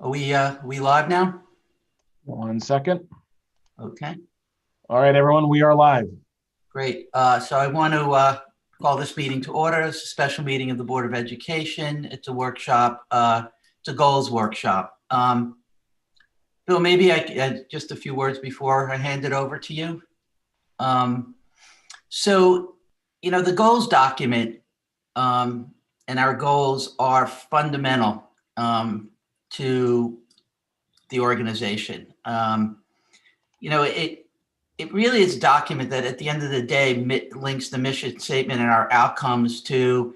Are we live now? 1 second. Okay, All right, everyone, we are live. great. So I want to call this meeting to order. It's a special meeting of the Board of Education. It's a workshop. It's a goals workshop. Bill, maybe just a few words before I hand it over to you. Um, so, the goals document and our goals are fundamental to the organization. It really is a document that at the end of the day links the mission statement and our outcomes to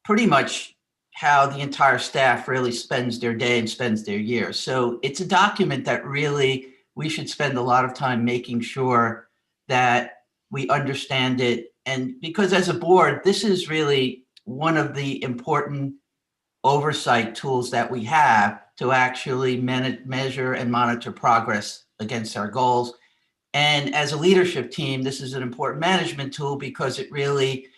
pretty much how the entire staff really spends their day and spends their year. So it's a document that really we should spend a lot of time making sure that we understand it. And because as a board, this is really one of the important oversight tools that we have to actually measure and monitor progress against our goals. And as a leadership team, this is an important management tool because it really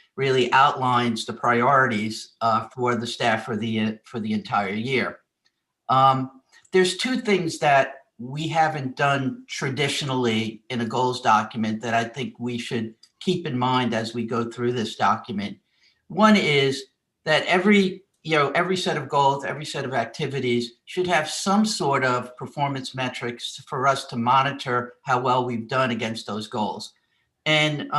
outlines the priorities for the staff for the entire year. There's two things that we haven't done traditionally in a goals document that I think we should keep in mind as we go through this document. One is that every set of goals, every set of activities should have some sort of performance metrics for us to monitor how well we've done against those goals. And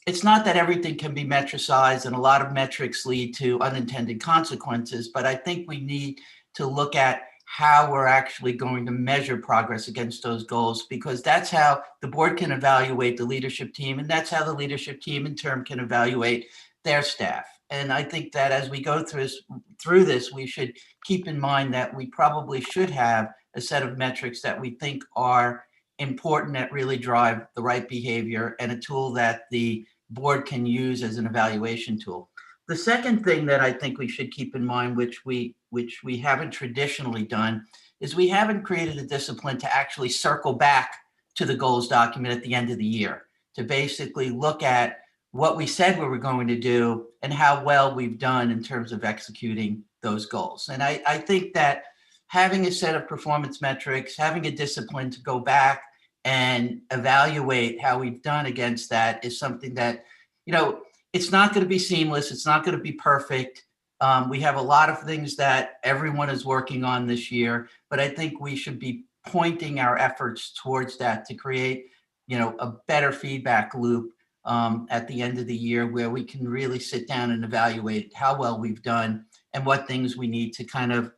it's not that everything can be metricized, and a lot of metrics lead to unintended consequences, but I think we need to look at how we're actually going to measure progress against those goals, because that's how the board can evaluate the leadership team, and that's how the leadership team in turn can evaluate their staff. And I think that as we go through this, we should keep in mind that we probably should have a set of metrics that we think are important, that really drive the right behavior, and a tool that the board can use as an evaluation tool. The second thing that I think we should keep in mind, which we haven't traditionally done, is we haven't created a discipline to actually circle back to the goals document at the end of the year to basically look at what we said we were going to do and how well we've done in terms of executing those goals. And I think that having a set of performance metrics, having a discipline to go back and evaluate how we've done against that is something that, it's not going to be seamless. It's not going to be perfect. We have a lot of things that everyone is working on this year, but I think we should be pointing our efforts towards that to create, a better feedback loop at the end of the year where we can really sit down and evaluate how well we've done and what things we need to kind of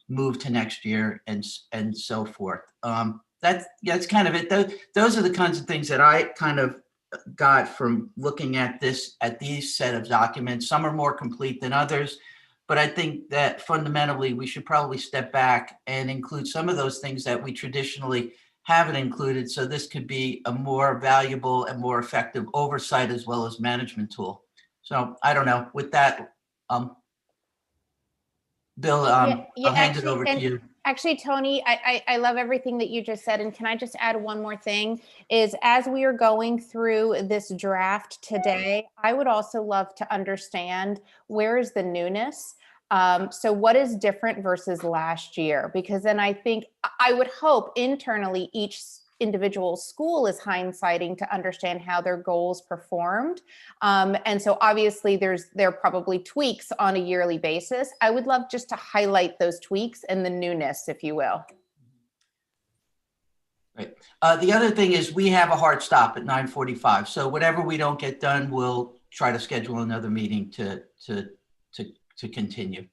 move to next year and so forth. That's kind of it. Those are the kinds of things that I kind of got from looking at these set of documents. Some are more complete than others, but I think that fundamentally we should probably step back and include some of those things that we traditionally haven't included. So this could be a more valuable and more effective oversight as well as management tool. So I don't know. With that, Bill, Yeah, yeah, I'll hand it actually, over to and you. actually, Tony, I love everything that you just said. And can I just add one more thing? Is as we are going through this draft today, I would also love to understand where is the newness. So what is different versus last year? Because then I think I would hope internally each individual school is hindsighting to understand how their goals performed. And so obviously there are probably tweaks on a yearly basis. I would love just to highlight those tweaks and the newness, if you will. Right. The other thing is we have a hard stop at 9:45. So whatever we don't get done, we'll try to schedule another meeting to continue.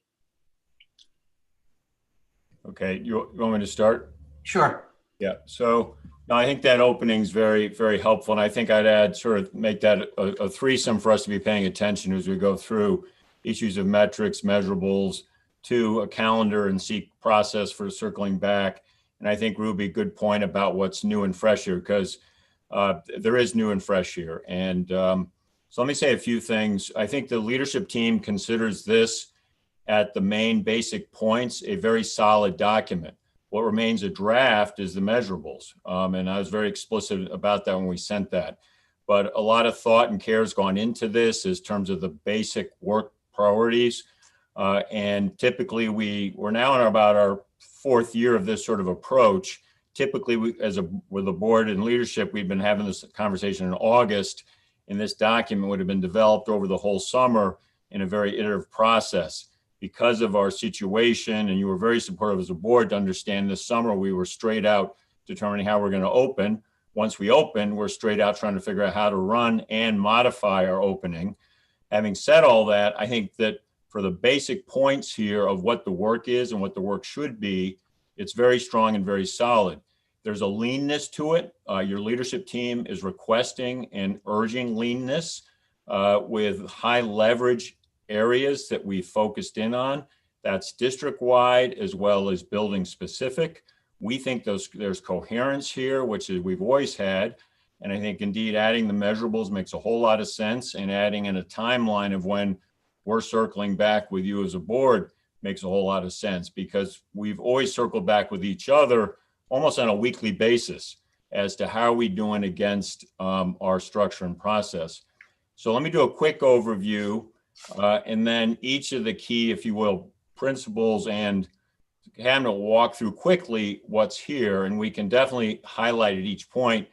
Okay, you want me to start? Sure. Yeah, so no, I think that opening is very, very helpful. And I think I'd add sort of make that a threesome for us to be paying attention as we go through issues of metrics, measurables, to a calendar and seek process for circling back. And I think Ruby, good point about what's new and fresh here, because there is new and fresh here. And so let me say a few things. I think the leadership team considers this at the main basic points a very solid document. What remains a draft is the measurables. And I was very explicit about that when we sent that. But a lot of thought and care has gone into this in terms of the basic work priorities. And typically we're now in about our fourth year of this sort of approach. Typically, with the board and leadership, we've been having this conversation in August, and this document would have been developed over the whole summer in a very iterative process. Because of our situation, and you were very supportive as a board to understand this summer, we were straight out determining how we're going to open. Once we open, we're straight out trying to figure out how to run and modify our opening. Having said all that, I think that for the basic points here of what the work is and what the work should be, it's very strong and very solid. There's a leanness to it. Your leadership team is requesting and urging leanness with high leverage areas that we focused in on. That's district-wide as well as building specific. We think there's coherence here, which is we've always had. And I think indeed adding the measurables makes a whole lot of sense, and adding in a timeline of when we're circling back with you as a board makes a whole lot of sense, because we've always circled back with each other almost on a weekly basis as to how are we doing against our structure and process. So let me do a quick overview and then each of the key, if you will, principles, and having to walk through quickly what's here. And we can definitely highlight at each point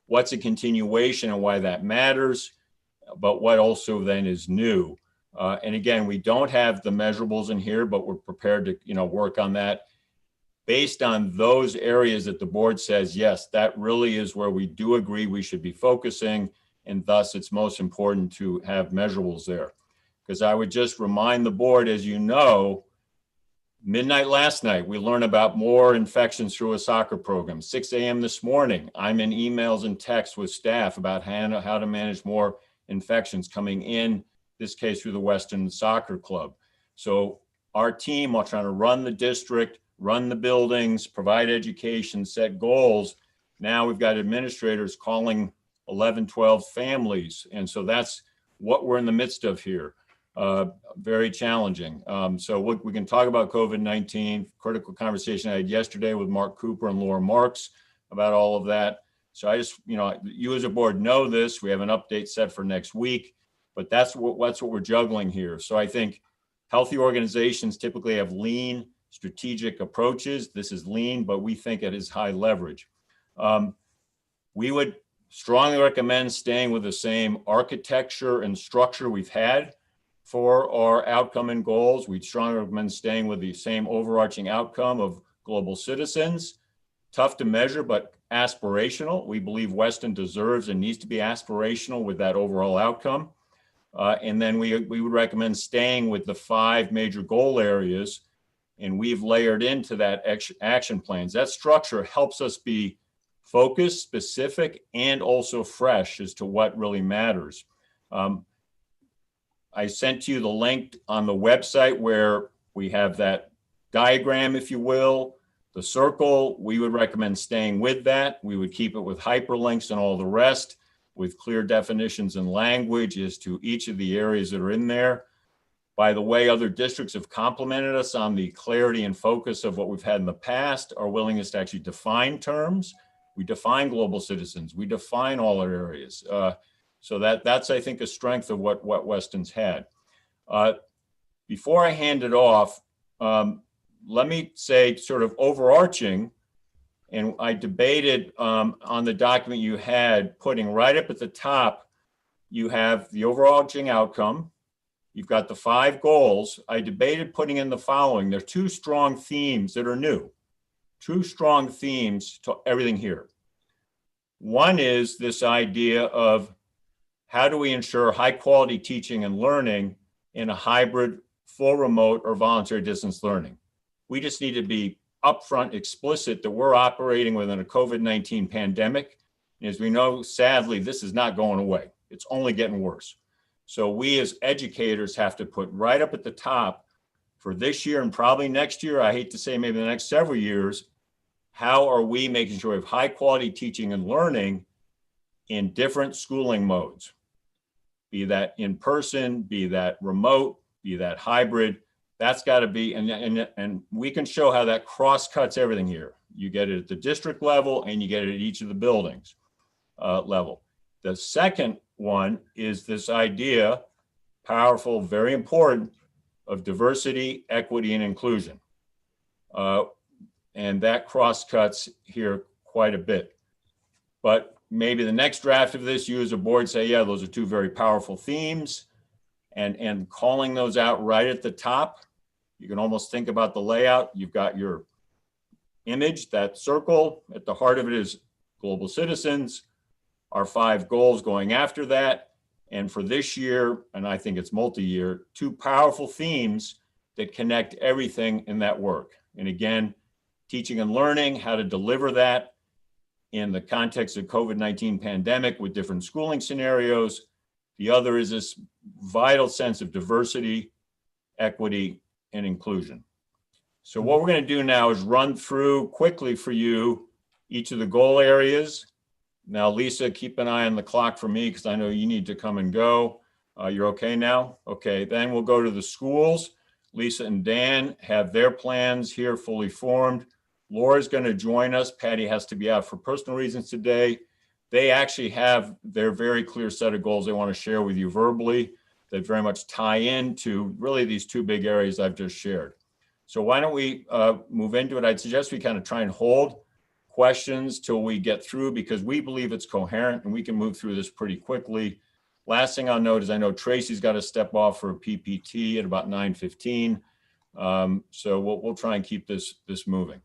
what's a continuation and why that matters, but what also then is new. And again, we don't have the measurables in here, but we're prepared to work on that based on those areas that the board says, yes, that really is where we do agree we should be focusing, and thus it's most important to have measurables there. Because I would just remind the board, as you know, midnight last night, we learned about more infections through a soccer program. 6 a.m. this morning, I'm in emails and texts with staff about how to manage more infections coming in, this case through the Weston Soccer Club. So our team, while trying to run the district, run the buildings, provide education, set goals, now we've got administrators calling 11, 12 families. And so that's what we're in the midst of here. Very challenging. So we can talk about COVID-19, critical conversation I had yesterday with Mark Cooper and Laura Marks about all of that. So I just, you as a board know this. We have an update set for next week, but that's what we're juggling here. So I think healthy organizations typically have lean strategic approaches. This is lean, but we think it is high leverage. We would strongly recommend staying with the same architecture and structure we've had for our outcome and goals. We'd strongly recommend staying with the same overarching outcome of global citizens. Tough to measure, but aspirational. We believe Weston deserves and needs to be aspirational with that overall outcome. And then we would recommend staying with the 5 major goal areas, and we've layered into that action plans. That structure helps us be focused, specific, and also fresh as to what really matters. I sent you the link on the website where we have that diagram, if you will, the circle. We would recommend staying with that. We would keep it with hyperlinks and all the rest, with clear definitions and language as to each of the areas that are in there. By the way, other districts have complimented us on the clarity and focus of what we've had in the past, our willingness to actually define terms. We define global citizens. We define all our areas. So that's, I think, a strength of what Weston's had. Before I hand it off, let me say sort of overarching, and I debated on the document you had, putting right up at the top, you have the overarching outcome. You've got the 5 goals. I debated putting in the following. There are 2 strong themes that are new, 2 strong themes to everything here. One is this idea of how do we ensure high quality teaching and learning in a hybrid, full remote, or voluntary distance learning? We just need to be upfront, explicit that we're operating within a COVID-19 pandemic. And as we know, sadly, this is not going away. It's only getting worse. So we as educators have to put right up at the top for this year and probably next year, I hate to say maybe the next several years, how are we making sure we have high quality teaching and learning in different schooling modes? Be that in person, be that remote, be that hybrid. That's got to be, and we can show how that cross cuts everything here. You get it at the district level and you get it at each of the buildings level. The second one is this idea, powerful, very important, of diversity, equity, and inclusion. And that cross cuts here quite a bit. But maybe the next draft of this, you as a board say, yeah, those are two very powerful themes, and calling those out right at the top. You can almost think about the layout. You've got your image, that circle. At the heart of it is global citizens, our 5 goals going after that. And for this year, and I think it's multi-year, 2 powerful themes that connect everything in that work. And again, teaching and learning, how to deliver that in the context of COVID-19 pandemic with different schooling scenarios. The other is this vital sense of diversity, equity, and inclusion. So what we're going to do now is run through quickly for you each of the goal areas. Now, Lisa, keep an eye on the clock for me because I know you need to come and go. You're okay now? Okay, then we'll go to the schools. Lisa and Dan have their plans here fully formed. Laura's going to join us. Patty has to be out for personal reasons today. They actually have their very clear set of goals they want to share with you verbally that very much tie into really these 2 big areas I've just shared. So why don't we move into it? I'd suggest we kind of try and hold questions till we get through because we believe it's coherent and we can move through this pretty quickly. Last thing I'll note is I know Tracy's got to step off for a PPT at about 9:15. So we'll try and keep this moving.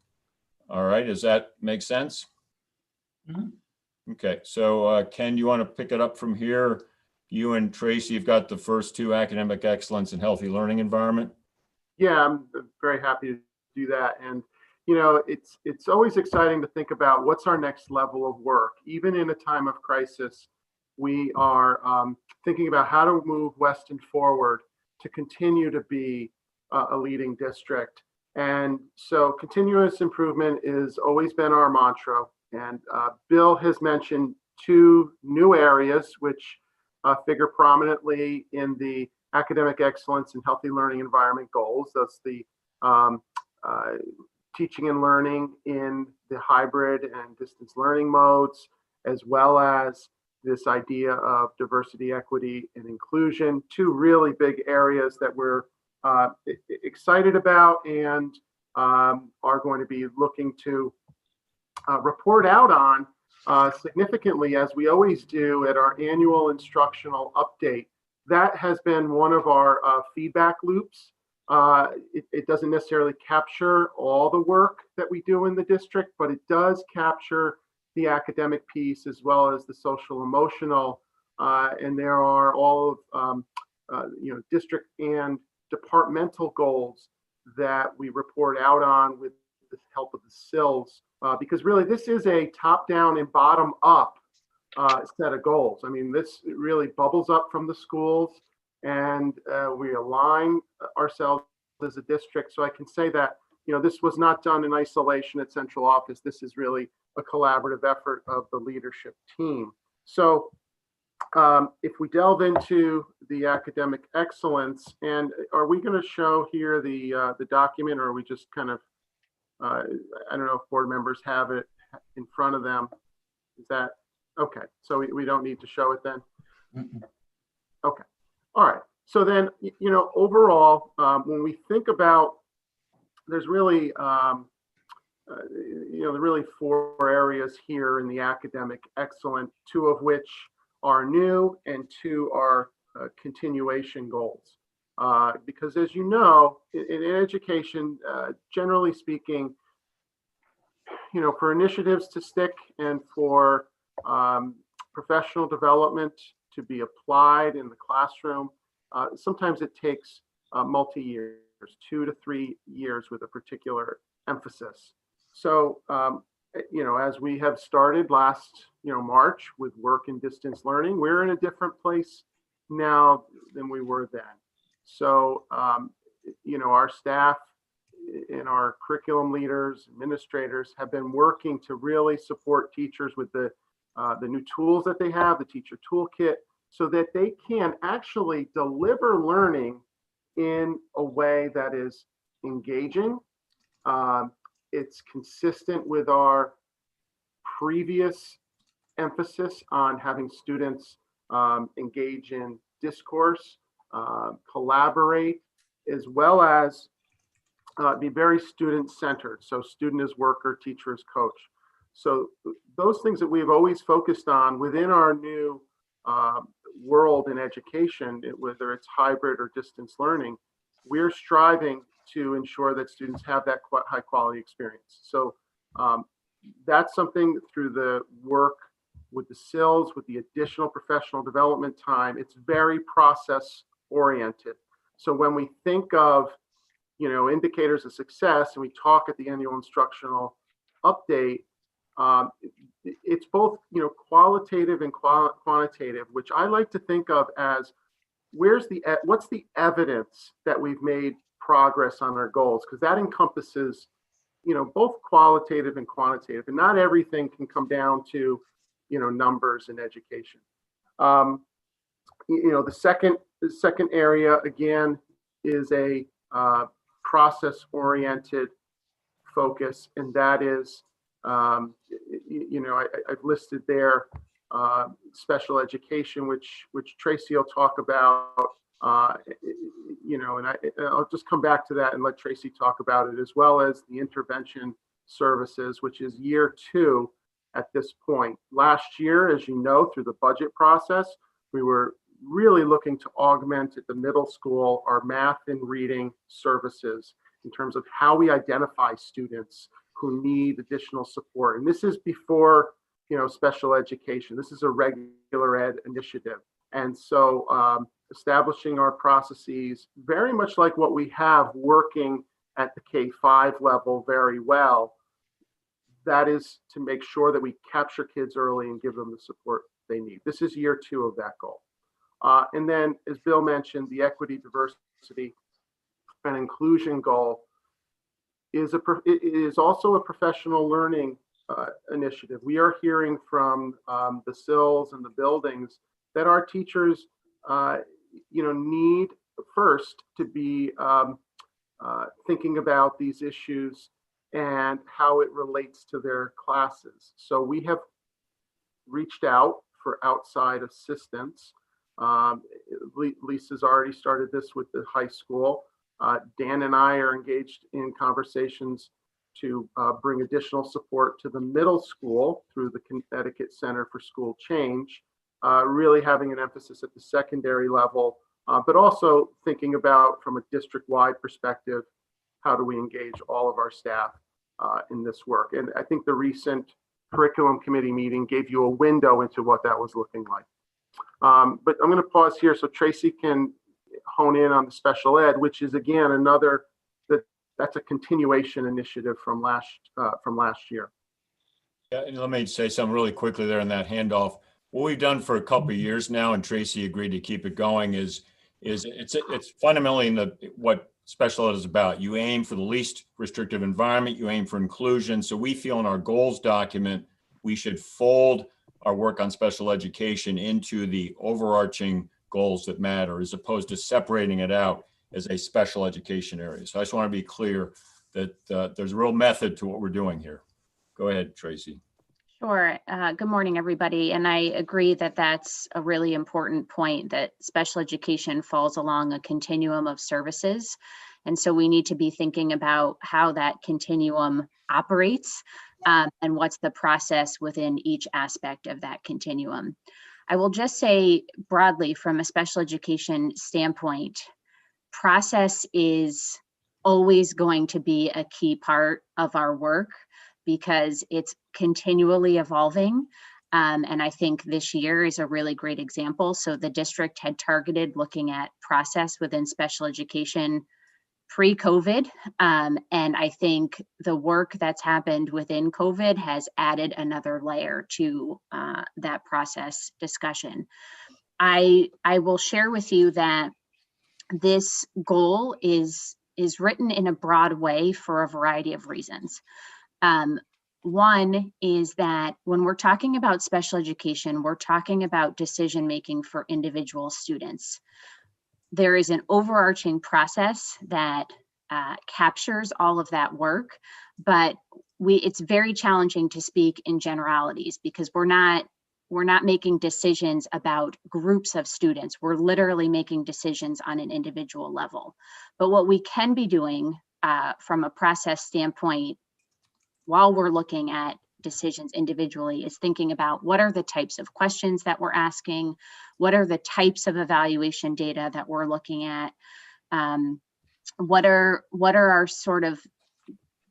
All right, does that make sense? Mhm. Okay, so Ken, you want to pick it up from here? You and Tracy have got the first 2, academic excellence and healthy learning environment. Yeah, I'm very happy to do that. And, you know, it's always exciting to think about what's our next level of work. Even in a time of crisis, we are thinking about how to move Weston forward to continue to be a leading district. And so continuous improvement has always been our mantra. And Bill has mentioned 2 new areas which figure prominently in the academic excellence and healthy learning environment goals. That's the teaching and learning in the hybrid and distance learning modes, as well as this idea of diversity, equity, and inclusion. 2 really big areas that we're excited about and are going to be looking to report out on significantly, as we always do at our annual instructional update. That has been one of our feedback loops. It doesn't necessarily capture all the work that we do in the district, but it does capture the academic piece as well as the social emotional. And there are all of district and departmental goals that we report out on with the help of the SILs, because really this is a top-down and bottom-up set of goals. I mean, this really bubbles up from the schools, and we align ourselves as a district. So I can say that, you know, this was not done in isolation at central office. This is really a collaborative effort of the leadership team. So if we delve into the academic excellence, and are we going to show here the document, or are we just kind of, I don't know if board members have it in front of them. Is that okay? So we don't need to show it then? Mm-mm. Okay. All right. So then, you know, overall, when we think about, there's really, there are really 4 areas here in the academic excellence, 2 of which are new and 2 are continuation goals. Because as you know, in education, generally speaking, you know, for initiatives to stick and for professional development to be applied in the classroom, sometimes it takes multi-years, 2 to 3 years with a particular emphasis. So, you know, as we have started last, March with work in distance learning, we're in a different place now than we were then. So, you know, our staff and our curriculum leaders, administrators have been working to really support teachers with the new tools that they have, the teacher toolkit, so that they can actually deliver learning in a way that is engaging. It's consistent with our previous emphasis on having students engage in discourse, collaborate, as well as be very student-centered. So student as worker, teacher as coach. So those things that we've always focused on within our new world in education, whether it's hybrid or distance learning, we're striving to ensure that students have that high quality experience. So that's something through the work with the SILs, with the additional professional development time, it's very process oriented. So when we think of, indicators of success, and we talk at the annual instructional update, it's both, qualitative and quantitative, which I like to think of as what's the evidence that we've made progress on our goals, because that encompasses, both qualitative and quantitative, and not everything can come down to, numbers in education. The second area again is a process-oriented focus, and that is, I've listed there special education, which Tracy will talk about, and I'll just come back to that and let Tracy talk about it, as well as the intervention services, which is year 2 at this point. Last year, as you know, through the budget process, we were really looking to augment at the middle school our math and reading services in terms of how we identify students who need additional support. And this is before, special education. This is a regular ed initiative. And so establishing our processes, very much like what we have working at the K-5 level very well, that is to make sure that we capture kids early and give them the support they need. This is year 2 of that goal. And then, as Bill mentioned, the equity, diversity, and inclusion goal is also a professional learning initiative. We are hearing from the SILs and the buildings that our teachers, need first to be thinking about these issues and how it relates to their classes. So we have reached out for outside assistance. Lisa's already started this with the high school. Dan and I are engaged in conversations to bring additional support to the middle school through the Connecticut Center for School Change, really having an emphasis at the secondary level, but also thinking about, from a district-wide perspective, how do we engage all of our staff in this work. And I think the recent curriculum committee meeting gave you a window into what that was looking like. But I'm going to pause here so Tracy can hone in on the special ed, which is again another that's a continuation initiative from last year. Yeah, and let me say something really quickly there in that handoff. What we've done for a couple of years now, and Tracy agreed to keep it going, is it's fundamentally in what special ed is about. You aim for the least restrictive environment, you aim for inclusion. So we feel in our goals document, we should fold our work on special education into the overarching goals that matter, as opposed to separating it out as a special education area. So I just want to be clear that there's a real method to what we're doing here. Go ahead, Tracy. Sure. Good morning, everybody. And I agree that that's a really important point, that special education falls along a continuum of services. And so we need to be thinking about how that continuum operates and what's the process within each aspect of that continuum. I will just say broadly, from a special education standpoint, process is always going to be a key part of our work because it's continually evolving. And I think this year is a really great example. So the district had targeted looking at process within special education pre-COVID. And I think the work that's happened within COVID has added another layer to that process discussion. I will share with you that this goal is written in a broad way for a variety of reasons. One is that when we're talking about special education, we're talking about decision-making for individual students. There is an overarching process that captures all of that work, but it's very challenging to speak in generalities because we're not making decisions about groups of students. We're literally making decisions on an individual level. But what we can be doing from a process standpoint, while we're looking at decisions individually, is thinking about what are the types of questions that we're asking, what are the types of evaluation data that we're looking at, what are our sort of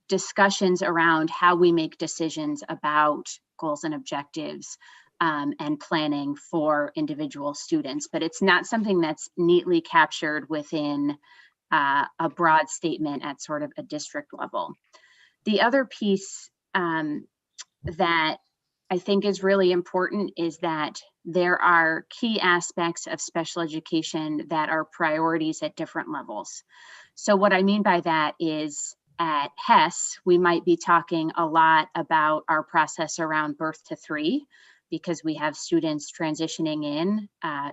discussions around how we make decisions about goals and objectives, and planning for individual students. But it's not something that's neatly captured within a broad statement at sort of a district level. The other piece that I think is really important is that there are key aspects of special education that are priorities at different levels. So what I mean by that is at HES, we might be talking a lot about our process around birth to 3, because we have students transitioning in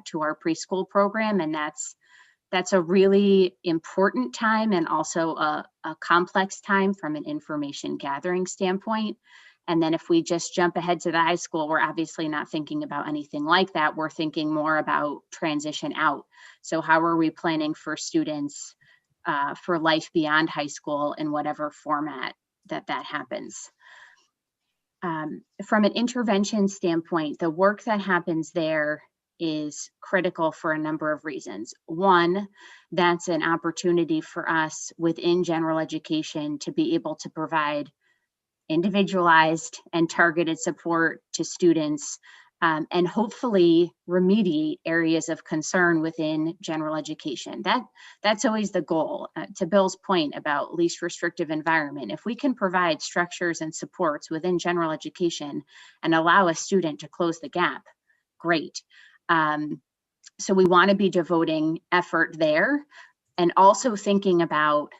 to our preschool program, and that's a really important time and also a complex time from an information gathering standpoint. And then if we just jump ahead to the high school, we're obviously not thinking about anything like that. We're thinking more about transition out. So how are we planning for students for life beyond high school in whatever format that happens? From an intervention standpoint, the work that happens there is critical for a number of reasons. One, that's an opportunity for us within general education to be able to provide individualized and targeted support to students, and hopefully remediate areas of concern within general education. That's always the goal. To Bill's point about least restrictive environment, if we can provide structures and supports within general education and allow a student to close the gap, great. So we want to be devoting effort there, and also thinking about,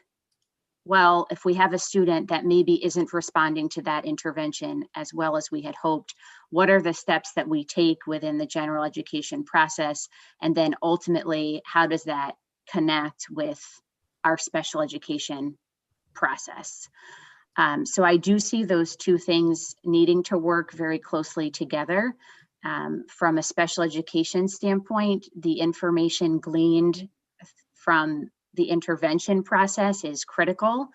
well, if we have a student that maybe isn't responding to that intervention as well as we had hoped, what are the steps that we take within the general education process? And then ultimately, how does that connect with our special education process? So I do see those two things needing to work very closely together. From a special education standpoint, the information gleaned from the intervention process is critical.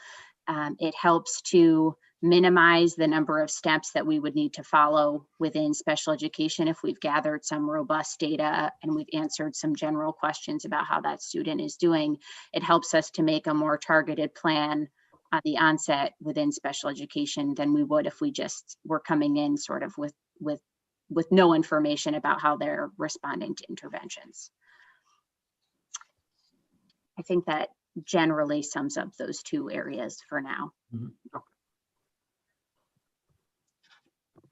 It helps to minimize the number of steps that we would need to follow within special education if we've gathered some robust data and we've answered some general questions about how that student is doing. It helps us to make a more targeted plan at the onset within special education than we would if we just were coming in sort of with no information about how they're responding to interventions. I think that generally sums up those two areas for now.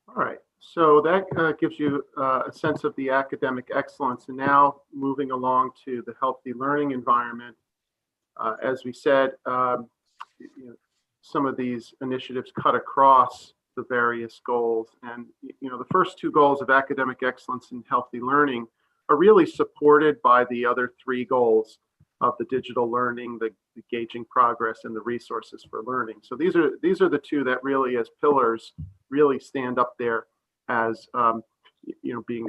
All right, so that gives you a sense of the academic excellence. And now moving along to the healthy learning environment. As we said, some of these initiatives cut across the various goals. And the first two goals of academic excellence and healthy learning are really supported by the other three goals of the digital learning, the gauging progress, and the resources for learning. So these are the two that really, as pillars, really stand up there as being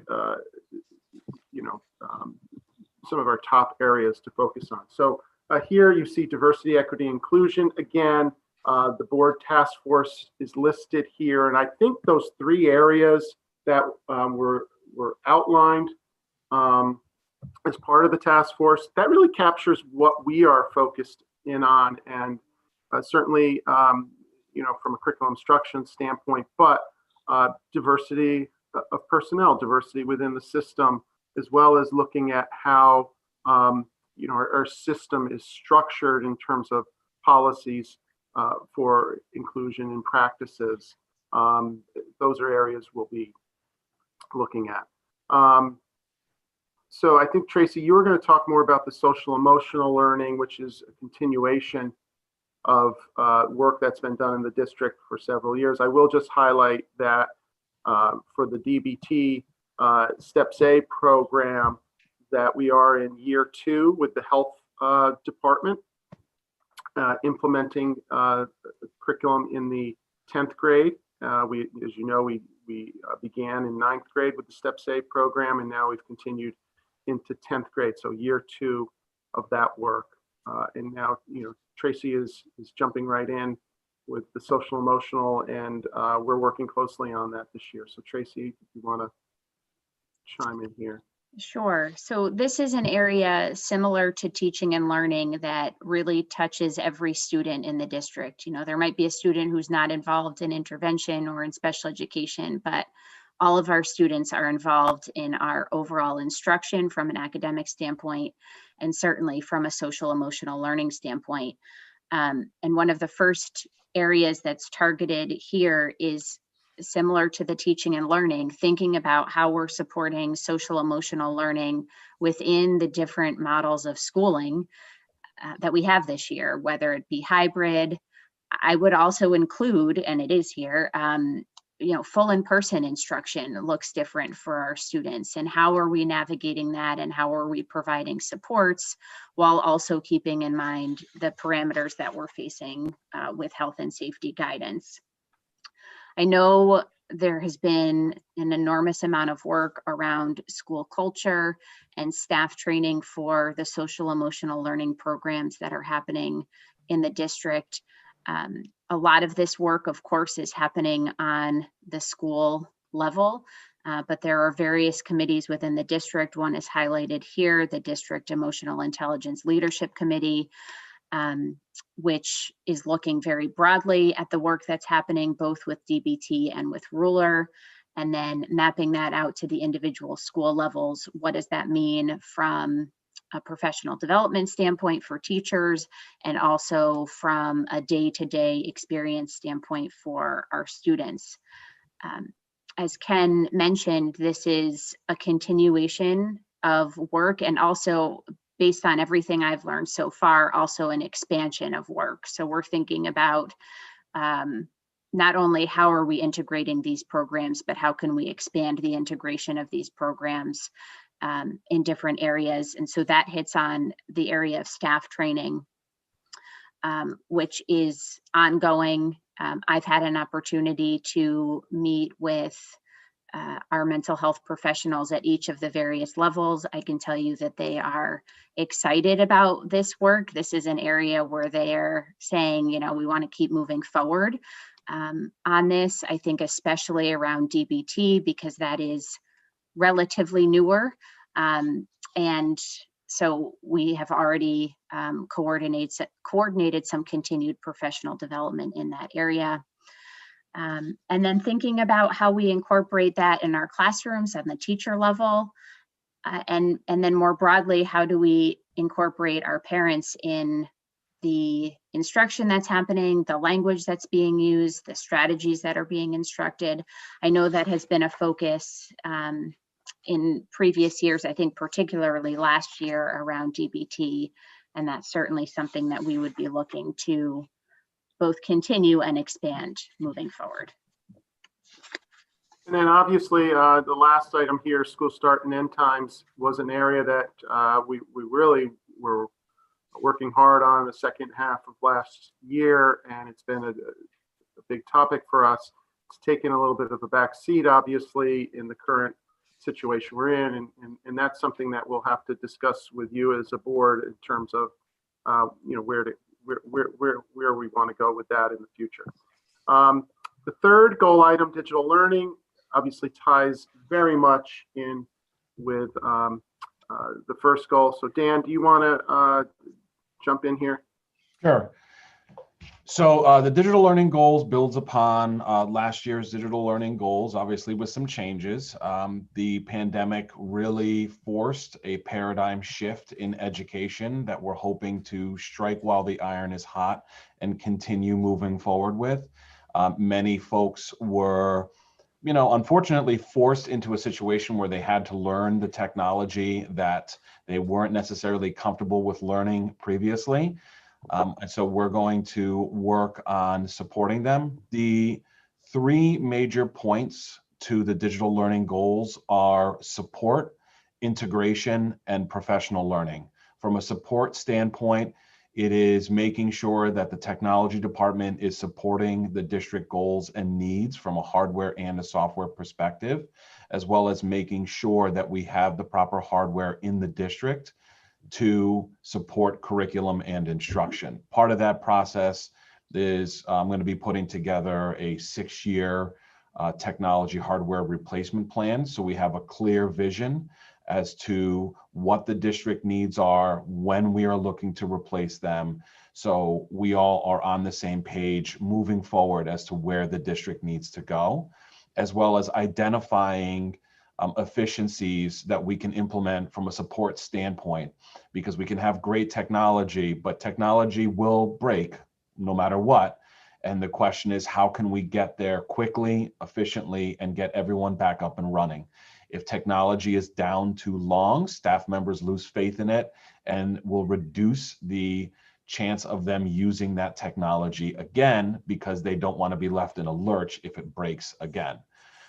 some of our top areas to focus on. So here you see diversity, equity, inclusion. Again, the board task force is listed here, and I think those three areas that were outlined as part of the task force, that really captures what we are focused in on, and certainly, from a curriculum instruction standpoint, but diversity of personnel, diversity within the system, as well as looking at how our system is structured in terms of policies for inclusion and practices. Those are areas we'll be looking at. So I think, Tracy, you were going to talk more about the social emotional learning, which is a continuation of work that's been done in the district for several years. I will just highlight that for the DBT Steps A program, that we are in year 2 with the health department, implementing curriculum in the 10th grade. As you know, we began in 9th grade with the Steps A program, and now we've continued into 10th grade, so year 2 of that work. And now, Tracy is jumping right in with the social emotional, and we're working closely on that this year. So Tracy, if you want to chime in here. Sure. So this is an area similar to teaching and learning that really touches every student in the district. There might be a student who's not involved in intervention or in special education, but all of our students are involved in our overall instruction from an academic standpoint, and certainly from a social emotional learning standpoint. And one of the first areas that's targeted here is similar to the teaching and learning, thinking about how we're supporting social emotional learning within the different models of schooling that we have this year, whether it be hybrid. I would also include, and it is here, full in-person instruction looks different for our students, and how are we navigating that, and how are we providing supports while also keeping in mind the parameters that we're facing with health and safety guidance. I know there has been an enormous amount of work around school culture and staff training for the social emotional learning programs that are happening in the district. A lot of this work, of course, is happening on the school level, but there are various committees within the district. One is highlighted here, the District Emotional Intelligence Leadership Committee, which is looking very broadly at the work that's happening both with DBT and with Ruler, and then mapping that out to the individual school levels. What does that mean from a professional development standpoint for teachers, and also from a day-to-day experience standpoint for our students? As Ken mentioned, this is a continuation of work, and also, based on everything I've learned so far, also an expansion of work. So we're thinking about not only how are we integrating these programs, but how can we expand the integration of these programs in different areas. And so that hits on the area of staff training, which is ongoing. I've had an opportunity to meet with our mental health professionals at each of the various levels. I can tell you that they are excited about this work. This is an area where they are saying, we want to keep moving forward on this. I think especially around DBT, because that is relatively newer. And so we have already coordinated some continued professional development in that area. And then thinking about how we incorporate that in our classrooms on the teacher level, and then more broadly, how do we incorporate our parents in the instruction that's happening, the language that's being used, the strategies that are being instructed. I know that has been a focus in previous years, I think particularly last year around DBT, and that's certainly something that we would be looking to both continue and expand moving forward. And then obviously the last item here, school start and end times, was an area that we really were working hard on the second half of last year, and it's been a big topic for us. It's taken a little bit of a back seat, obviously, in the current situation we're in, and that's something that we'll have to discuss with you as a board in terms of where we want to go with that in the future. The third goal item, digital learning, obviously ties very much in with the first goal. So Dan, do you want to jump in here? Sure. So the digital learning goals builds upon last year's digital learning goals, obviously with some changes. The pandemic really forced a paradigm shift in education that we're hoping to strike while the iron is hot and continue moving forward with. Many folks were, unfortunately forced into a situation where they had to learn the technology that they weren't necessarily comfortable with learning previously. And so we're going to work on supporting them. The three major points to the digital learning goals are support, integration, and professional learning. From a support standpoint, it is making sure that the technology department is supporting the district goals and needs from a hardware and a software perspective, as well as making sure that we have the proper hardware in the district to support curriculum and instruction. Part of that process is I'm going to be putting together a 6-year technology hardware replacement plan. So we have a clear vision as to what the district needs are, when we are looking to replace them. So we all are on the same page moving forward as to where the district needs to go, as well as identifying efficiencies that we can implement from a support standpoint, because we can have great technology, but technology will break no matter what. And the question is, how can we get there quickly, efficiently, and get everyone back up and running? If technology is down too long, staff members lose faith in it and will reduce the chance of them using that technology again, because they don't want to be left in a lurch if it breaks again.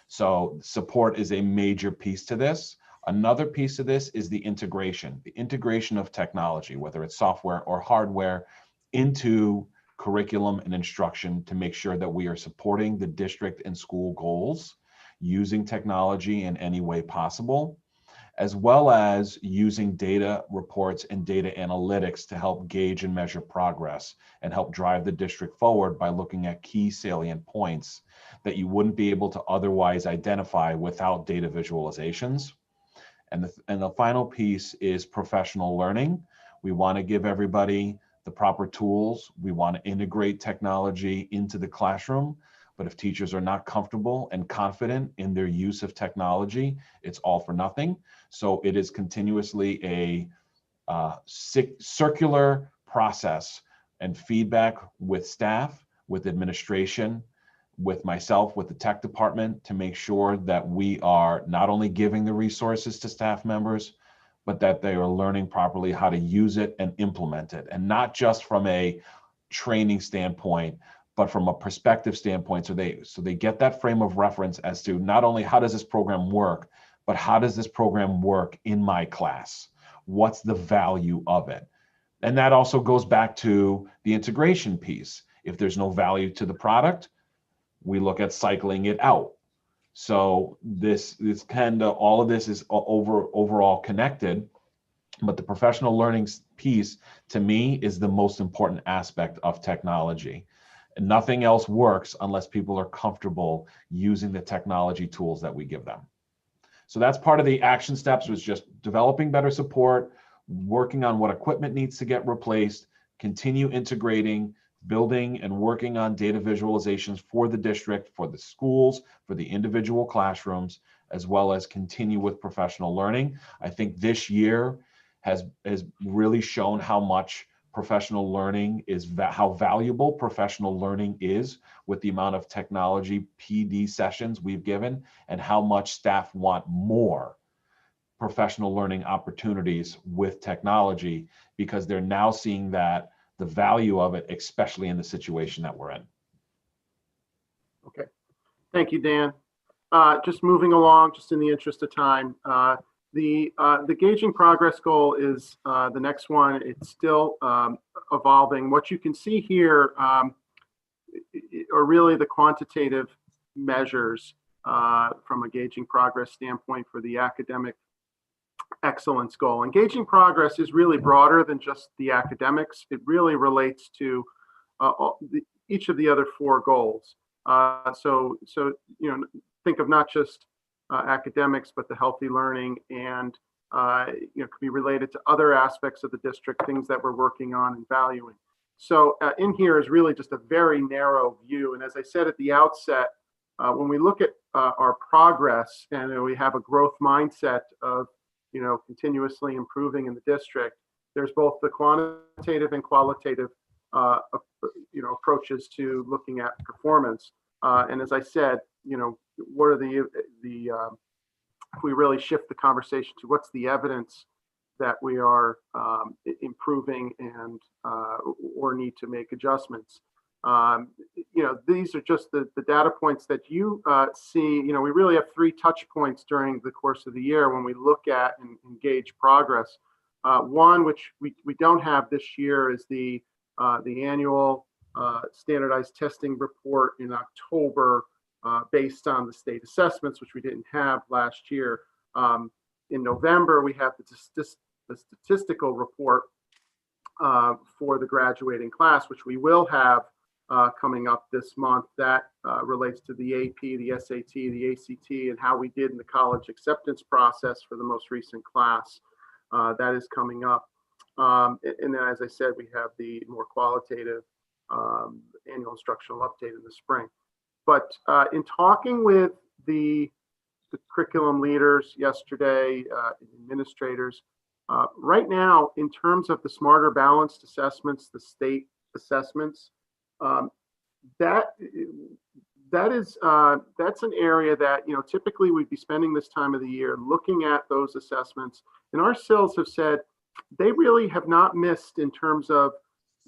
So support is a major piece to this. Another piece of this is the integration of technology, whether it's software or hardware, into curriculum and instruction to make sure that we are supporting the district and school goals using technology in any way possible, as well as using data reports and data analytics to help gauge and measure progress and help drive the district forward by looking at key salient points that you wouldn't be able to otherwise identify without data visualizations. And the final piece is professional learning. We want to give everybody the proper tools. We want to integrate technology into the classroom. But if teachers are not comfortable and confident in their use of technology, it's all for nothing. So it is continuously a circular process and feedback with staff, with administration, with myself, with the tech department, to make sure that we are not only giving the resources to staff members, but that they are learning properly how to use it and implement it. And not just from a training standpoint, but from a perspective standpoint, so they get that frame of reference as to not only how does this program work, but how does this program work in my class? What's the value of it? And that also goes back to the integration piece. If there's no value to the product, we look at cycling it out. So this kind of, all of this is overall connected, but the professional learning piece to me is the most important aspect of technology. And nothing else works unless people are comfortable using the technology tools that we give them. So that's part of the action steps, was just developing better support, working on what equipment needs to get replaced, continue integrating, building and working on data visualizations for the district, for the schools, for the individual classrooms, as well as continue with professional learning. I think this year has really shown how much professional learning is, how valuable professional learning is, with the amount of technology PD sessions we've given, and how much staff want more professional learning opportunities with technology, because they're now seeing that the value of it, especially in the situation that we're in. Okay, thank you, Dan. Just moving along, just in the interest of time, the gauging progress goal is the next one. It's still evolving. What you can see here are really the quantitative measures from a gauging progress standpoint for the academic excellence goal. And gauging progress is really broader than just the academics. It really relates to each of the other 4 goals. So you know, think of not just academics, but the healthy learning, and you know, could be related to other aspects of the district, things that we're working on and valuing. So in here is really just a very narrow view. And as I said at the outset, when we look at our progress, and we have a growth mindset of, you know, continuously improving in the district, there's both the quantitative and qualitative you know, approaches to looking at performance. And as I said, you know, what are if we really shift the conversation to what's the evidence that we are improving and or need to make adjustments. You know, these are just the data points that you see. You know, we really have 3 touch points during the course of the year when we look at and gauge progress. One, which we don't have this year, is the annual standardized testing report in October, based on the state assessments, which we didn't have last year. In November, we have the statistical report for the graduating class, which we will have coming up this month. That relates to the AP, the SAT, the ACT, and how we did in the college acceptance process for the most recent class. That is coming up. And then, as I said, we have the more qualitative annual instructional update in the spring. But in talking with the curriculum leaders yesterday, administrators, right now, in terms of the smarter balanced assessments, the state assessments, that's an area that, you know, typically we'd be spending this time of the year looking at those assessments. And our SILs have said they really have not missed in terms of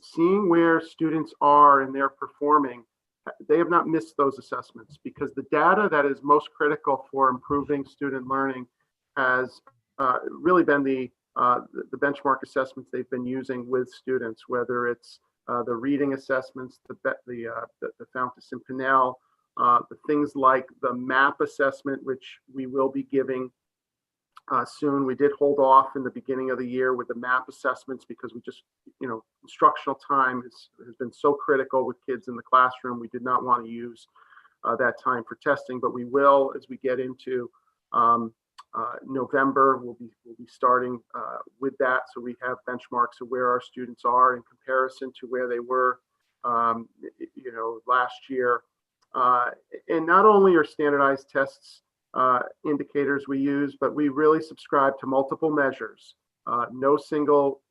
seeing where students are and they're performing. They have not missed those assessments, because the data that is most critical for improving student learning has really been the benchmark assessments they've been using with students, whether it's the reading assessments, the Fountas and Pinnell, the things like the MAP assessment, which we will be giving soon. We did hold off in the beginning of the year with the MAP assessments because we just, you know, instructional time has been so critical with kids in the classroom. We did not want to use that time for testing, but we will as we get into November. We'll be starting with that, so we have benchmarks of where our students are in comparison to where they were, you know, last year. And not only are standardized tests indicators we use, but we really subscribe to multiple measures. No single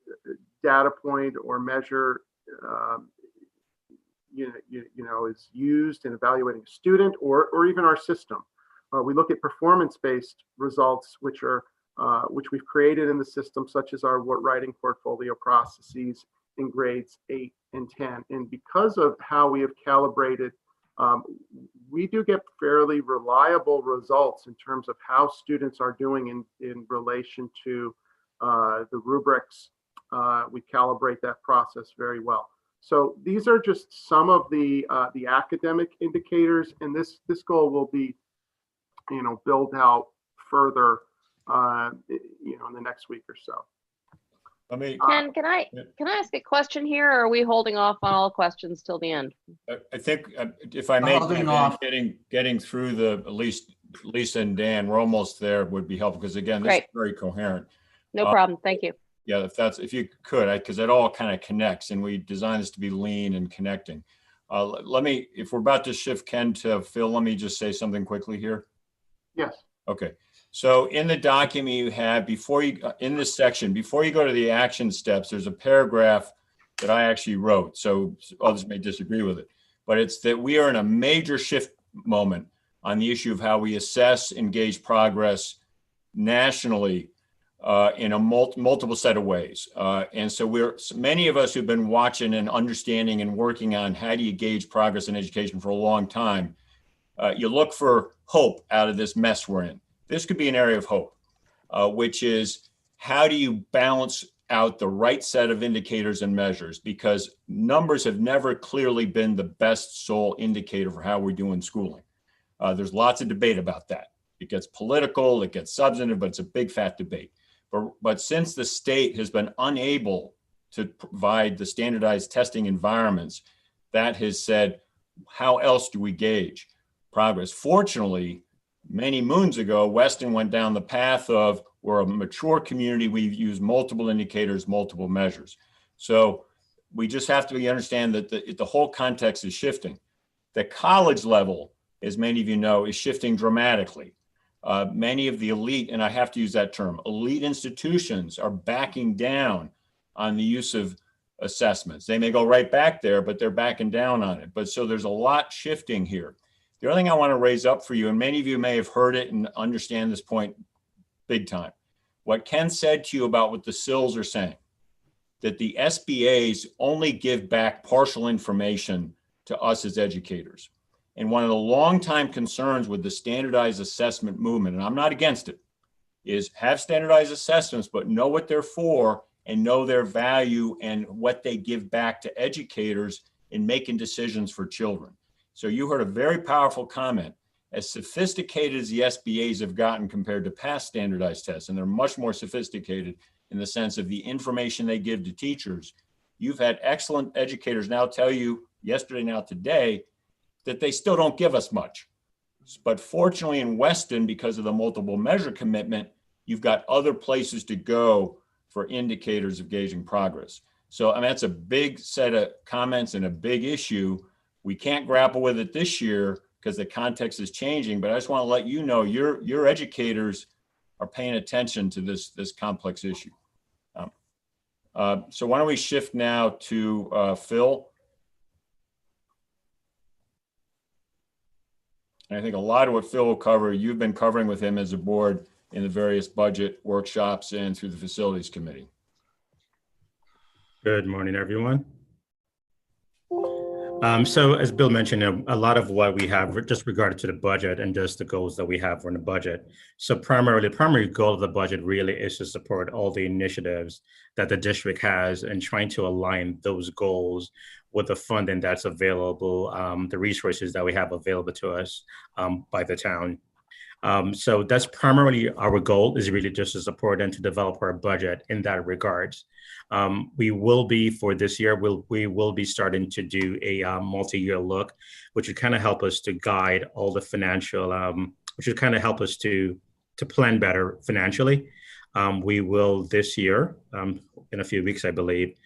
data point or measure is used in evaluating a student or even our system. We look at performance-based results, which we've created in the system, such as our writing portfolio processes in grades 8 and 10. And because of how we have calibrated, we do get fairly reliable results in terms of how students are doing in relation to the rubrics. We calibrate that process very well. So these are just some of the academic indicators, and this goal will be, you know, build out further, you know, in the next week or so. Ken, can I ask a question here, or are we holding off on all questions till the end? I think if I may, Holding off. getting through at least Lisa and Dan, we're almost there, would be helpful, because again, this Great. is very coherent. No problem. Thank you. Yeah, if you could, because it all kind of connects, and we designed this to be lean and connecting. If we're about to shift Ken to Phil, let me just say something quickly here. Yes. Okay. So in the document you have, in this section, before you go to the action steps, there's a paragraph that I actually wrote. So others may disagree with it, but it's that we are in a major shift moment on the issue of how we assess, engage progress nationally in a multiple set of ways. And so many of us who've been watching and understanding and working on how do you gauge progress in education for a long time, you look for hope out of this mess we're in. This could be an area of hope, which is how do you balance out the right set of indicators and measures? Because numbers have never clearly been the best sole indicator for how we're doing schooling. There's lots of debate about that. It gets political, it gets substantive, but it's a big fat debate. But since the state has been unable to provide the standardized testing environments, that has said, how else do we gauge progress? Fortunately, many moons ago, Weston went down the path of, we're a mature community, we use multiple indicators, multiple measures. So we just have to understand that the whole context is shifting. The college level, as many of you know, is shifting dramatically. Many of the elite, and I have to use that term, elite institutions are backing down on the use of assessments. They may go right back there, but they're backing down on it. But so there's a lot shifting here. The other thing I want to raise up for you, and many of you may have heard it and understand this point big time. What Ken said to you about what the SILs are saying, that the SBAs only give back partial information to us as educators. And one of the longtime concerns with the standardized assessment movement, and I'm not against it, is have standardized assessments, but know what they're for and know their value and what they give back to educators in making decisions for children. So you heard a very powerful comment. as sophisticated as the SBAs have gotten compared to past standardized tests, and they're much more sophisticated in the sense of the information they give to teachers. You've had excellent educators now tell you yesterday, now today, that they still don't give us much. But fortunately in Weston, because of the multiple measure commitment, you've got other places to go for indicators of gauging progress. So I mean, that's a big set of comments and a big issue. We can't grapple with it this year because the context is changing, but I just want to let you know your educators are paying attention to this complex issue. So why don't we shift now to Phil? And I think a lot of what Phil will cover, you've been covering with him as a board in the various budget workshops and through the facilities committee. Good morning, everyone. So as Bill mentioned, a lot of what we have just regarded to the budget and just the goals that we have for the budget. So the primary goal of the budget really is to support all the initiatives that the district has and trying to align those goals with the funding that's available, the resources that we have available to us by the town. So that's primarily our goal, is really just to support and to develop our budget in that regards. We will be, for this year, we will be starting to do a multi-year look, which would kind of help us to guide all the financial, which would kind of help us to plan better financially. We will this year, in a few weeks, I believe,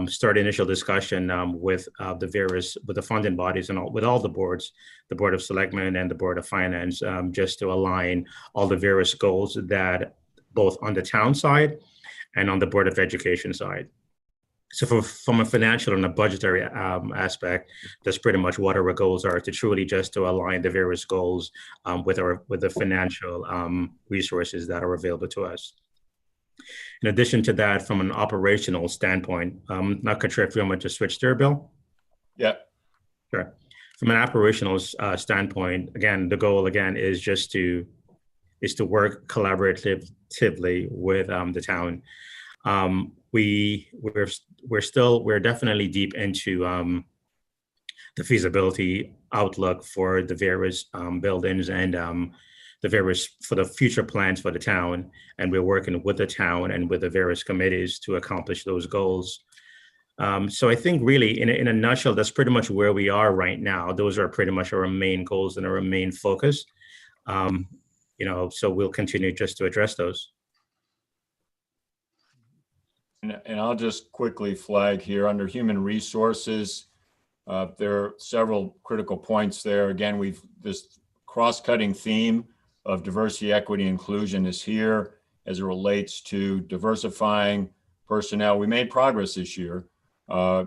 start initial discussion with the funding bodies and with all the boards, the Board of Selectmen and the Board of Finance, just to align all the various goals that both on the town side and on the Board of Education side. So from a financial and a budgetary aspect, that's pretty much what our goals are, to truly just to align the various goals with the financial resources that are available to us. In addition to that, from an operational standpoint, not sure if you want to switch there, Bill? Yeah. Sure. From an operational standpoint, again, the goal again is just to work collaboratively with the town. We're definitely deep into the feasibility outlook for the various buildings and for the future plans for the town, and we're working with the town and with the various committees to accomplish those goals. So I think really in a nutshell, that's pretty much where we are right now. Those are pretty much our main goals and our main focus. So we'll continue just to address those. And I'll just quickly flag here under human resources, there are several critical points there. Again, this cross-cutting theme of diversity, equity, inclusion is here as it relates to diversifying personnel. We made progress this year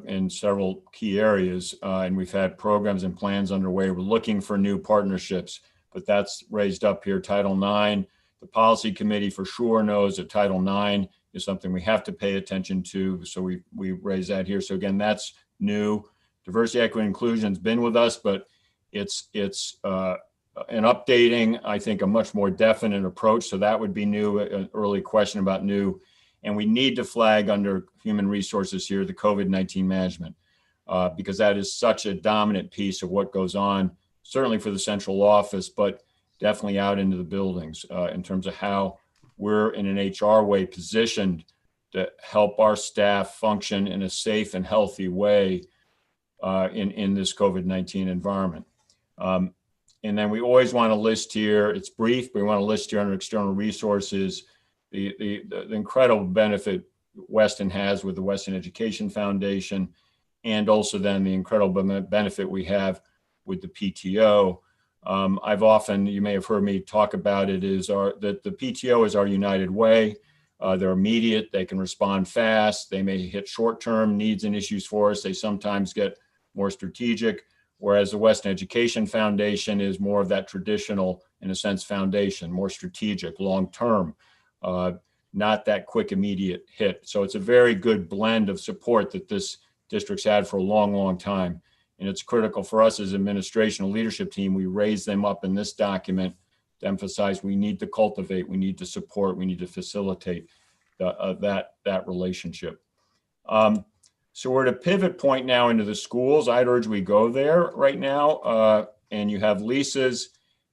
in several key areas, and we've had programs and plans underway. We're looking for new partnerships, but that's raised up here. Title IX, the policy committee for sure knows that Title IX is something we have to pay attention to. So we raise that here. So again, that's new. Diversity, equity, inclusion has been with us, but it's an updating, I think, a much more definite approach. So that would be new, an early question about new. And we need to flag under human resources here, the COVID-19 management, because that is such a dominant piece of what goes on, certainly for the central office, but definitely out into the buildings in terms of how we're in an HR way positioned to help our staff function in a safe and healthy way in this COVID-19 environment. And then we always want to list here, it's brief, but we want to list here under external resources, the incredible benefit Weston has with the Weston Education Foundation, and also then the incredible benefit we have with the PTO. I've often, you may have heard me talk about it, that the PTO is our united way. They're immediate, they can respond fast, they may hit short-term needs and issues for us, they sometimes get more strategic, whereas the Weston Education Foundation is more of that traditional, in a sense, foundation, more strategic, long-term, not that quick, immediate hit. So it's a very good blend of support that this district's had for a long, long time. And it's critical for us as administration and leadership team. We raise them up in this document to emphasize we need to cultivate, we need to support, we need to facilitate that relationship. So we're at a pivot point now into the schools. I'd urge we go there right now. And you have Lisa's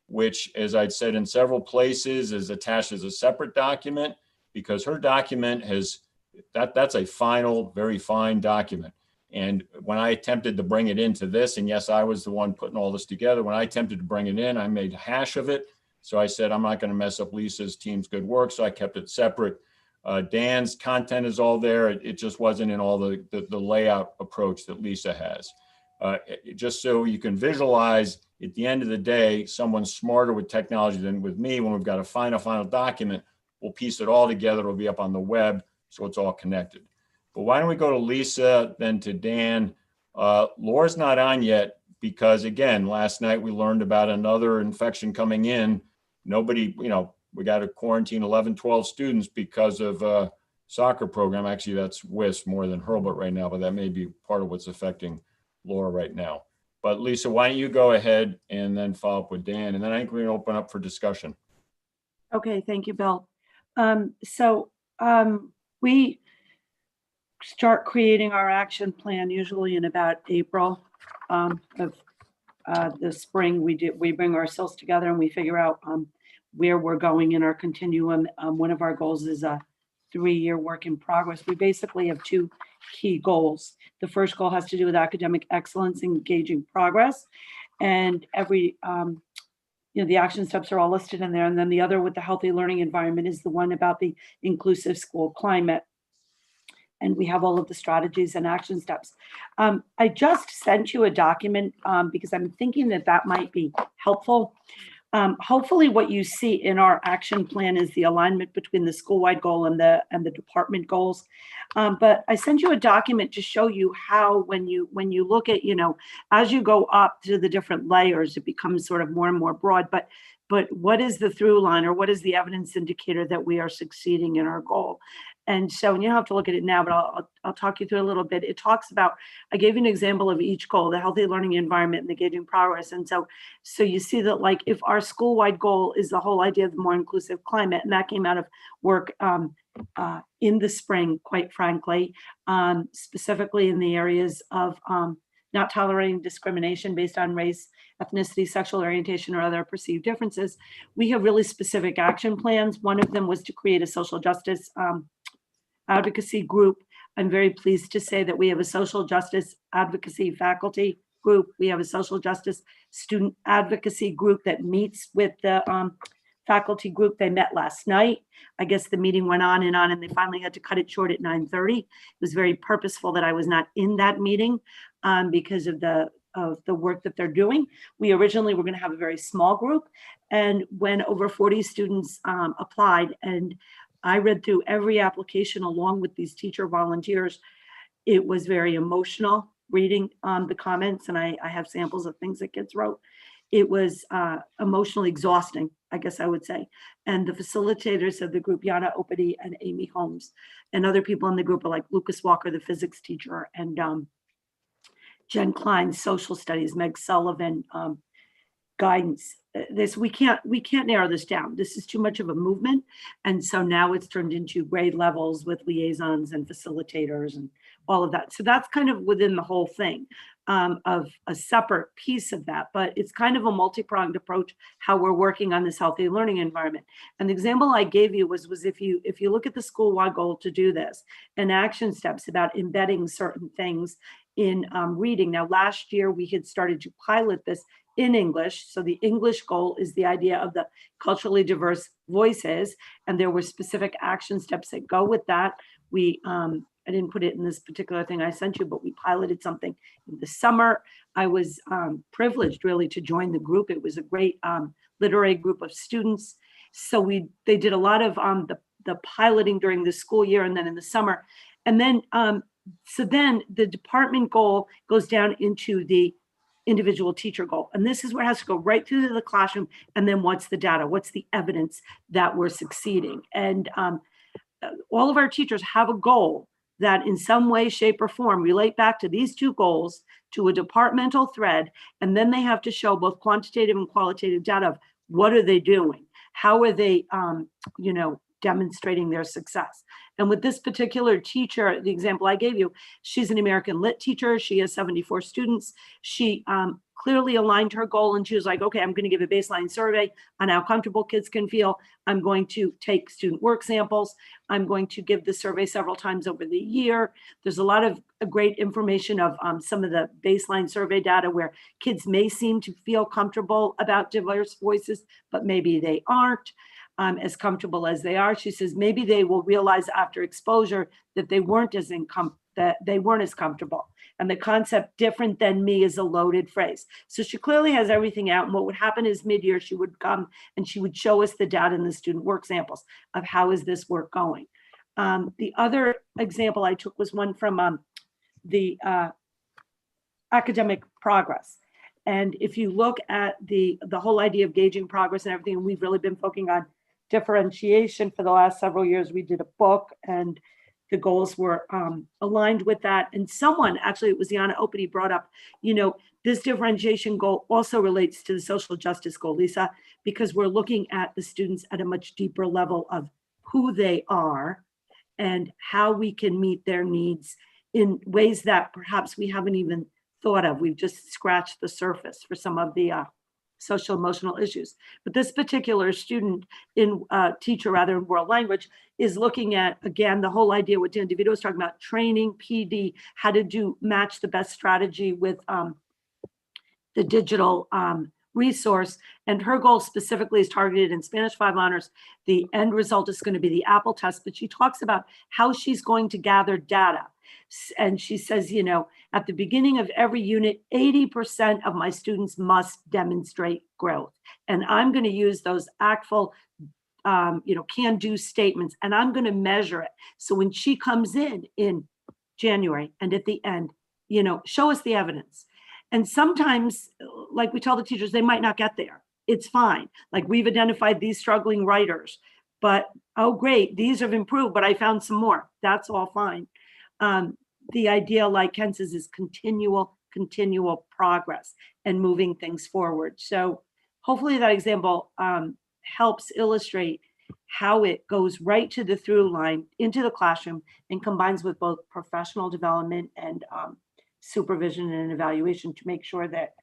which, as I'd said in several places, is attached as a separate document, because her document has, that's a final, very fine document. And when I attempted to bring it into this, and yes, I was the one putting all this together, when I attempted to bring it in, I made a hash of it. So I said, I'm not going to mess up Lisa's team's good work. So I kept it separate. Dan's content is all there. It just wasn't in all the layout approach that Lisa has. Just so you can visualize, at the end of the day, someone's smarter with technology than with me. When we've got a final document, we'll piece it all together. It'll be up on the web, so it's all connected. But why don't we go to Lisa, then to Dan? Laura's not on yet because, again, last night we learned about another infection coming in. Nobody, we got to quarantine 11, 12 students because of a soccer program. Actually, that's WISP more than Hurlbut right now, but that may be part of what's affecting Laura right now. But Lisa, why don't you go ahead and then follow up with Dan, and then I think we're going to open up for discussion. Okay, thank you, Bill. We start creating our action plan usually in about April of the spring. We bring ourselves together and we figure out where we're going in our continuum. One of our goals is a 3-year work in progress. We basically have 2 key goals. The first goal has to do with academic excellence, engaging progress, and every the action steps are all listed in there. And then the other with the healthy learning environment is the one about the inclusive school climate. And we have all of the strategies and action steps. I just sent you a document because I'm thinking that might be helpful. Hopefully what you see in our action plan is the alignment between the school-wide goal and the department goals. But I sent you a document to show you how when you look at, as you go up to the different layers, it becomes sort of more and more broad. But what is the through line, or what is the evidence indicator that we are succeeding in our goal? And so, and you don't have to look at it now, but I'll talk you through a little bit. It talks about, I gave you an example of each goal, the healthy learning environment and the engaging progress. And so you see that, like, if our school-wide goal is the whole idea of the more inclusive climate, and that came out of work in the spring, quite frankly, specifically in the areas of not tolerating discrimination based on race, ethnicity, sexual orientation, or other perceived differences. We have really specific action plans. One of them was to create a social justice advocacy group. I'm very pleased to say that we have a social justice advocacy faculty group. We have a social justice student advocacy group that meets with the faculty group. They met last night. I guess the meeting went on, and they finally had to cut it short at 9:30. It was very purposeful that I was not in that meeting because of the work that they're doing. We originally were going to have a very small group, and when over 40 students applied, and I read through every application along with these teacher volunteers, it was very emotional reading the comments, and I have samples of things that kids wrote. It was emotionally exhausting, I guess I would say. And the facilitators of the group, Yana Opedy and Amy Holmes, and other people in the group are like Lucas Walker, the physics teacher, and Jen Klein, social studies, Meg Sullivan, guidance. We can't narrow this down. This is too much of a movement. And so now it's turned into grade levels with liaisons and facilitators and all of that. So that's kind of within the whole thing of a separate piece of that, but it's kind of a multi-pronged approach how we're working on this healthy learning environment. And the example I gave you was if you look at the school-wide goal to do this and action steps about embedding certain things in reading. Now, last year we had started to pilot this in English. So the English goal is the idea of the culturally diverse voices, and there were specific action steps that go with that. I didn't put it in this particular thing I sent you, but we piloted something in the summer. I was privileged really to join the group. It was a great literary group of students. So they did a lot of the piloting during the school year and then in the summer. And then, so then the department goal goes down into the individual teacher goal. And this is where it has to go right through the classroom. And then what's the data? What's the evidence that we're succeeding? And all of our teachers have a goal that in some way, shape, or form relate back to these 2 goals, to a departmental thread, and then they have to show both quantitative and qualitative data of what are they doing, how are they, demonstrating their success. And with this particular teacher, the example I gave you, she's an American Lit teacher. She has 74 students. She clearly aligned her goal, and she was like, okay, I'm going to give a baseline survey on how comfortable kids can feel. I'm going to take student work samples. I'm going to give the survey several times over the year. There's a lot of great information of some of the baseline survey data where kids may seem to feel comfortable about diverse voices, but maybe they aren't as comfortable as they are. She says maybe they will realize after exposure that they weren't as comfortable. And the concept "different than me" is a loaded phrase. So she clearly has everything out. And what would happen is mid-year, she would come and she would show us the data in the student work samples of how is this work going. The other example I took was one from the academic progress. And if you look at the whole idea of gauging progress and everything, and we've really been focusing on differentiation for the last several years. We did a book and the goals were aligned with that. And someone, actually it was Yana Opedy, brought up, this differentiation goal also relates to the social justice goal, Lisa, because we're looking at the students at a much deeper level of who they are and how we can meet their needs in ways that perhaps we haven't even thought of. We've just scratched the surface for some of the social emotional issues. But this particular student teacher in world language is looking at, again, the whole idea what Dan DeVito was talking about, training PD, how to match the best strategy with the digital resource. And her goal specifically is targeted in Spanish 5 honors. The end result is going to be the Apple test, but she talks about how she's going to gather data. And she says, at the beginning of every unit, 80% of my students must demonstrate growth. And I'm going to use those ACTFL, can-do statements, and I'm going to measure it. So when she comes in January and at the end, show us the evidence. And sometimes, like we tell the teachers, they might not get there. It's fine. Like we've identified these struggling writers, but, oh, great, these have improved, but I found some more. That's all fine. The idea, like Ken says, is continual progress and moving things forward. So hopefully that example helps illustrate how it goes right to the through line into the classroom and combines with both professional development and supervision and evaluation to make sure that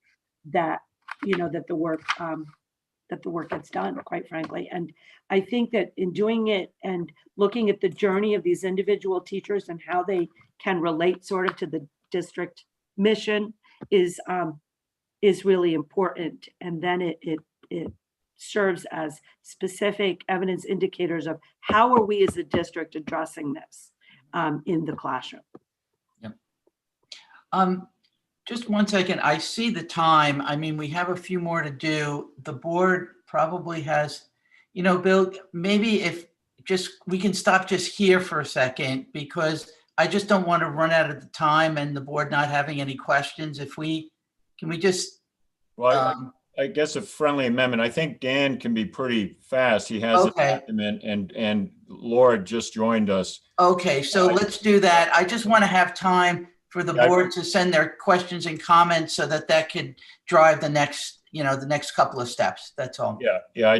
the work gets done, quite frankly. And I think that in doing it and looking at the journey of these individual teachers and how they can relate sort of to the district mission is really important. And then it serves as specific evidence indicators of how are we as a district addressing this in the classroom. Yep. Just 1 second. I see the time. I mean, we have a few more to do. The board probably has, Bill, maybe if we can stop just here for a second, because I just don't want to run out of the time and the board not having any questions. Can we just? Well, I guess a friendly amendment. I think Dan can be pretty fast. He has Okay. a document and Laura just joined us. Okay, so let's do that. I just want to have time for the board to send their questions and comments so that could drive the next couple of steps. That's all. Yeah.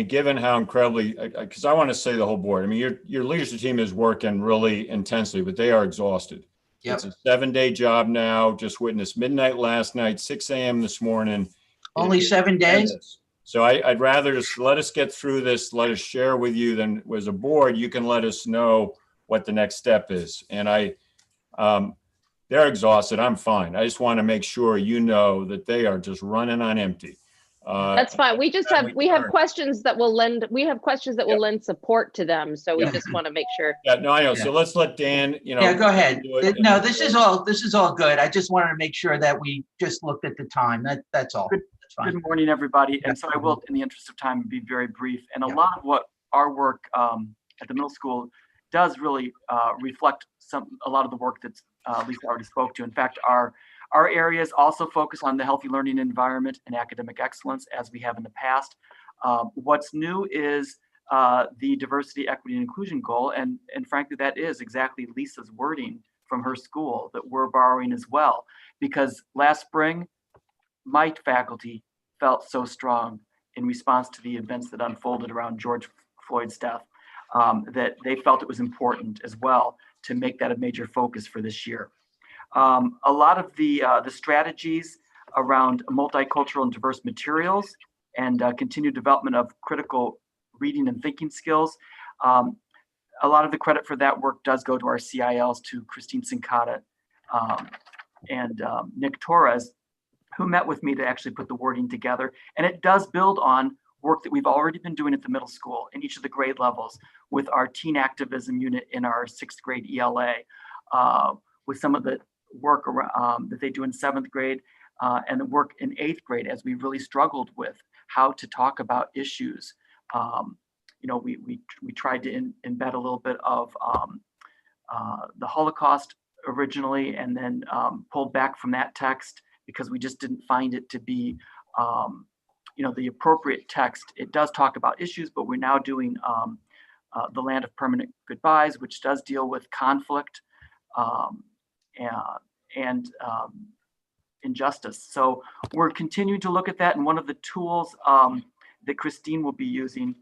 Given how incredibly, because I want to say the whole board, your leadership team is working really intensely, but they are exhausted. Yep. It's a 7-day job now. Just witnessed midnight last night, 6 a.m. this morning. Only 7 days? So I'd rather just let us get through this, let us share with you, then as a board, you can let us know what the next step is. And they're exhausted. I'm fine. I just want to make sure that they are just running on empty. That's fine. We have questions that will lend support to them. So we just want to make sure. Yeah, no, I know. So let's let Dan, Yeah, go ahead. No, this is all good. I just wanted to make sure that we just looked at the time. That's all. That's fine. Good morning, everybody. And so I will, in the interest of time, be very brief. And a lot of what our work at the middle school does really reflect a lot of the work that's Lisa already spoke to. In fact, our areas also focus on the healthy learning environment and academic excellence, as we have in the past. What's new is the diversity, equity, and inclusion goal. And frankly, that is exactly Lisa's wording from her school that we're borrowing as well. Because last spring, my faculty felt so strong in response to the events that unfolded around George Floyd's death. that they felt it was important as well to make that a major focus for this year. A lot of the strategies around multicultural and diverse materials and continued development of critical reading and thinking skills. A lot of the credit for that work does go to our CILs, to Christine Sincata and Nick Torres, who met with me to actually put the wording together. And it does build on work that we've already been doing at the middle school in each of the grade levels with our teen activism unit in our 6th grade ELA, with some of the work that they do in 7th grade and the work in 8th grade as we really struggled with how to talk about issues. You know, we tried to embed a little bit of the Holocaust originally, and then pulled back from that text because we just didn't find it to be, you know, the appropriate text. It does talk about issues, but we're now doing The Land of Permanent Goodbyes, which does deal with conflict and injustice. So we're continuing to look at that, and one of the tools that Christine will be using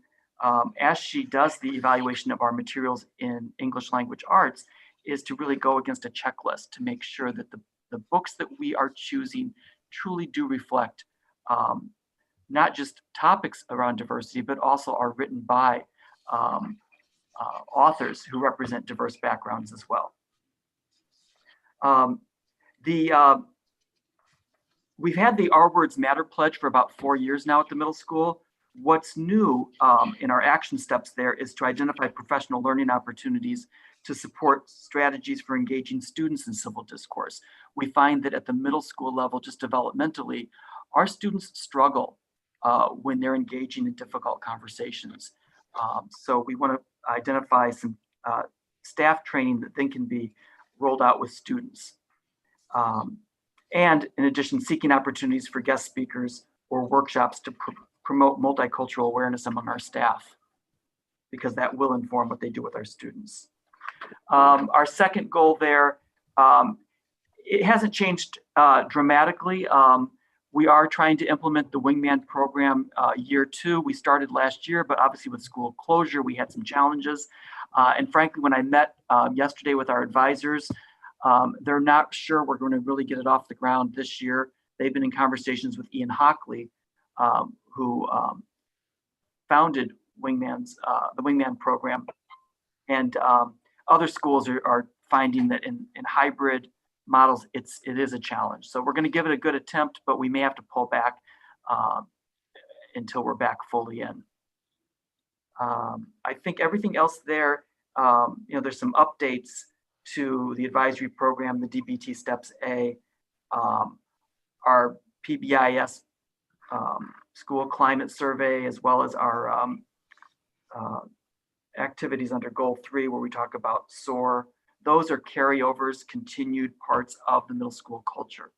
as she does the evaluation of our materials in English language arts is to really go against a checklist to make sure that the books that we are choosing truly do reflect not just topics around diversity, but also are written by authors who represent diverse backgrounds as well. We've had the Our Words Matter pledge for about 4 years now at the middle school. What's new in our action steps there is to identify professional learning opportunities to support strategies for engaging students in civil discourse. We find that at the middle school level, just developmentally, our students struggle when they're engaging in difficult conversations. So we want to identify some staff training that then can be rolled out with students. And in addition, seeking opportunities for guest speakers or workshops to promote multicultural awareness among our staff, because that will inform what they do with our students. Our second goal there, it hasn't changed dramatically. We are trying to implement the Wingman program year 2. We started last year, but obviously with school closure, we had some challenges. And frankly, when I met yesterday with our advisors, they're not sure we're going to really get it off the ground this year. They've been in conversations with Ian Hockley, who founded the Wingman program. And other schools are finding that in hybrid models, it is a challenge. So we're going to give it a good attempt, but we may have to pull back until we're back fully in. I think everything else there, you know, there's some updates to the advisory program, the DBT Steps A, our PBIS school climate survey, as well as our activities under goal 3, where we talk about SOAR. Those are carryovers, continued parts of the middle school culture.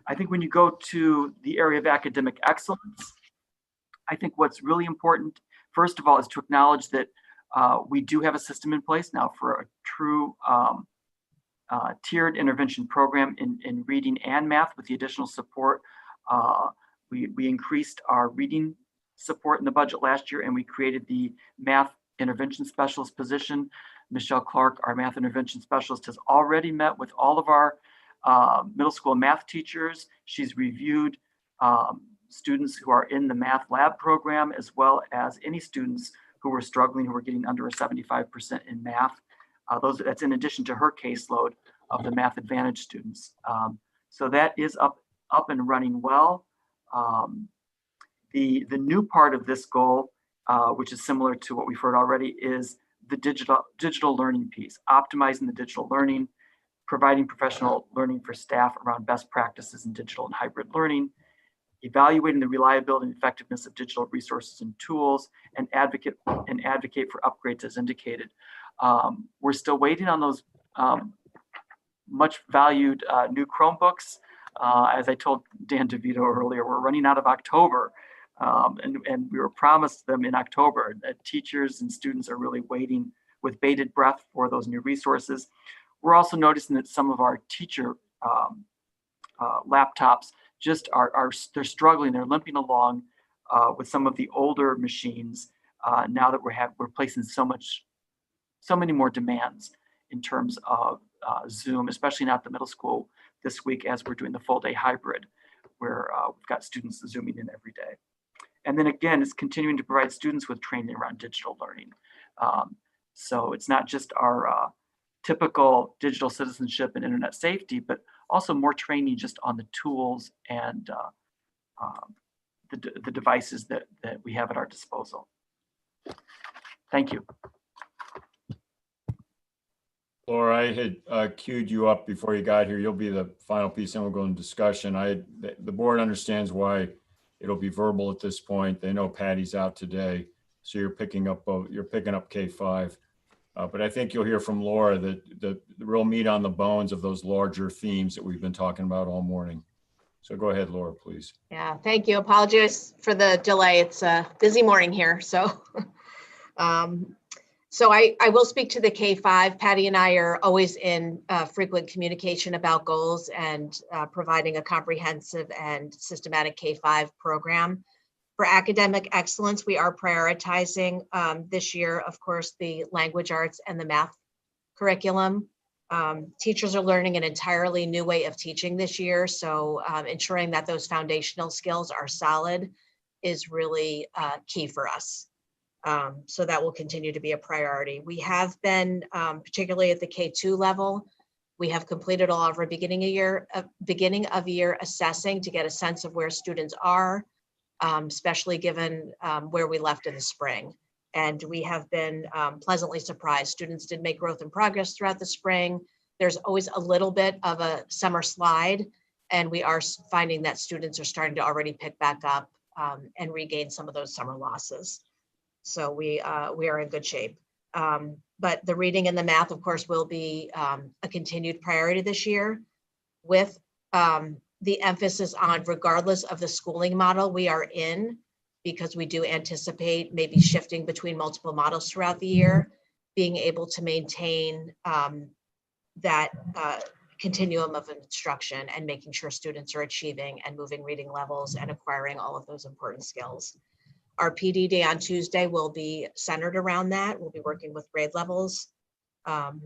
I think when you go to the area of academic excellence, I think what's really important, first of all, is to acknowledge that we do have a system in place now for a true tiered intervention program in reading and math with the additional support. We increased our reading support in the budget last year, and we created the math intervention specialist position. Michelle Clark, our math intervention specialist, has already met with all of our middle school math teachers. She's reviewed students who are in the math lab program, as well as any students who were struggling, who were getting under a 75% in math. That's in addition to her caseload of the Math Advantage students. So that is up and running well. The new part of this goal, which is similar to what we've heard already, is the digital learning piece, optimizing the digital learning, providing professional learning for staff around best practices in digital and hybrid learning, evaluating the reliability and effectiveness of digital resources and tools, and advocate for upgrades as indicated. We're still waiting on those much valued new Chromebooks. As I told Dan DeVito earlier, we're running out of October, and we were promised them in October. Teachers and students are really waiting with bated breath for those new resources. We're also noticing that some of our teacher laptops just they're struggling. They're limping along with some of the older machines now that we're placing so many more demands in terms of Zoom, especially not the middle school this week as we're doing the full day hybrid, where we've got students Zooming in every day. And then again, it's continuing to provide students with training around digital learning. So it's not just our typical digital citizenship and internet safety, but also more training just on the tools and the devices that we have at our disposal. Thank you. Laura, I had queued you up before you got here. You'll be the final piece, and we'll go into discussion. The board understands why it'll be verbal at this point. They know Patty's out today, so you're picking up K5. But I think you'll hear from Laura that the real meat on the bones of those larger themes that we've been talking about all morning. So go ahead, Laura, please. Yeah, thank you. Apologize for the delay. It's a busy morning here. So, I will speak to the K5. Patty and I are always in frequent communication about goals and providing a comprehensive and systematic K5 program. For academic excellence, we are prioritizing this year, of course, the language arts and the math curriculum. Teachers are learning an entirely new way of teaching this year, so ensuring that those foundational skills are solid is really key for us. So that will continue to be a priority. We have been, particularly at the K2 level, we have completed all of our beginning of year assessing to get a sense of where students are, especially given where we left in the spring. And we have been pleasantly surprised. Students did make growth and progress throughout the spring. There's always a little bit of a summer slide, and we are finding that students are starting to already pick back up and regain some of those summer losses. So we are in good shape. But the reading and the math, of course, will be a continued priority this year, with the emphasis on, regardless of the schooling model we are in, because we do anticipate maybe shifting between multiple models throughout the year, being able to maintain that continuum of instruction and making sure students are achieving and moving reading levels and acquiring all of those important skills. Our PD day on Tuesday will be centered around that. We'll be working with grade levels around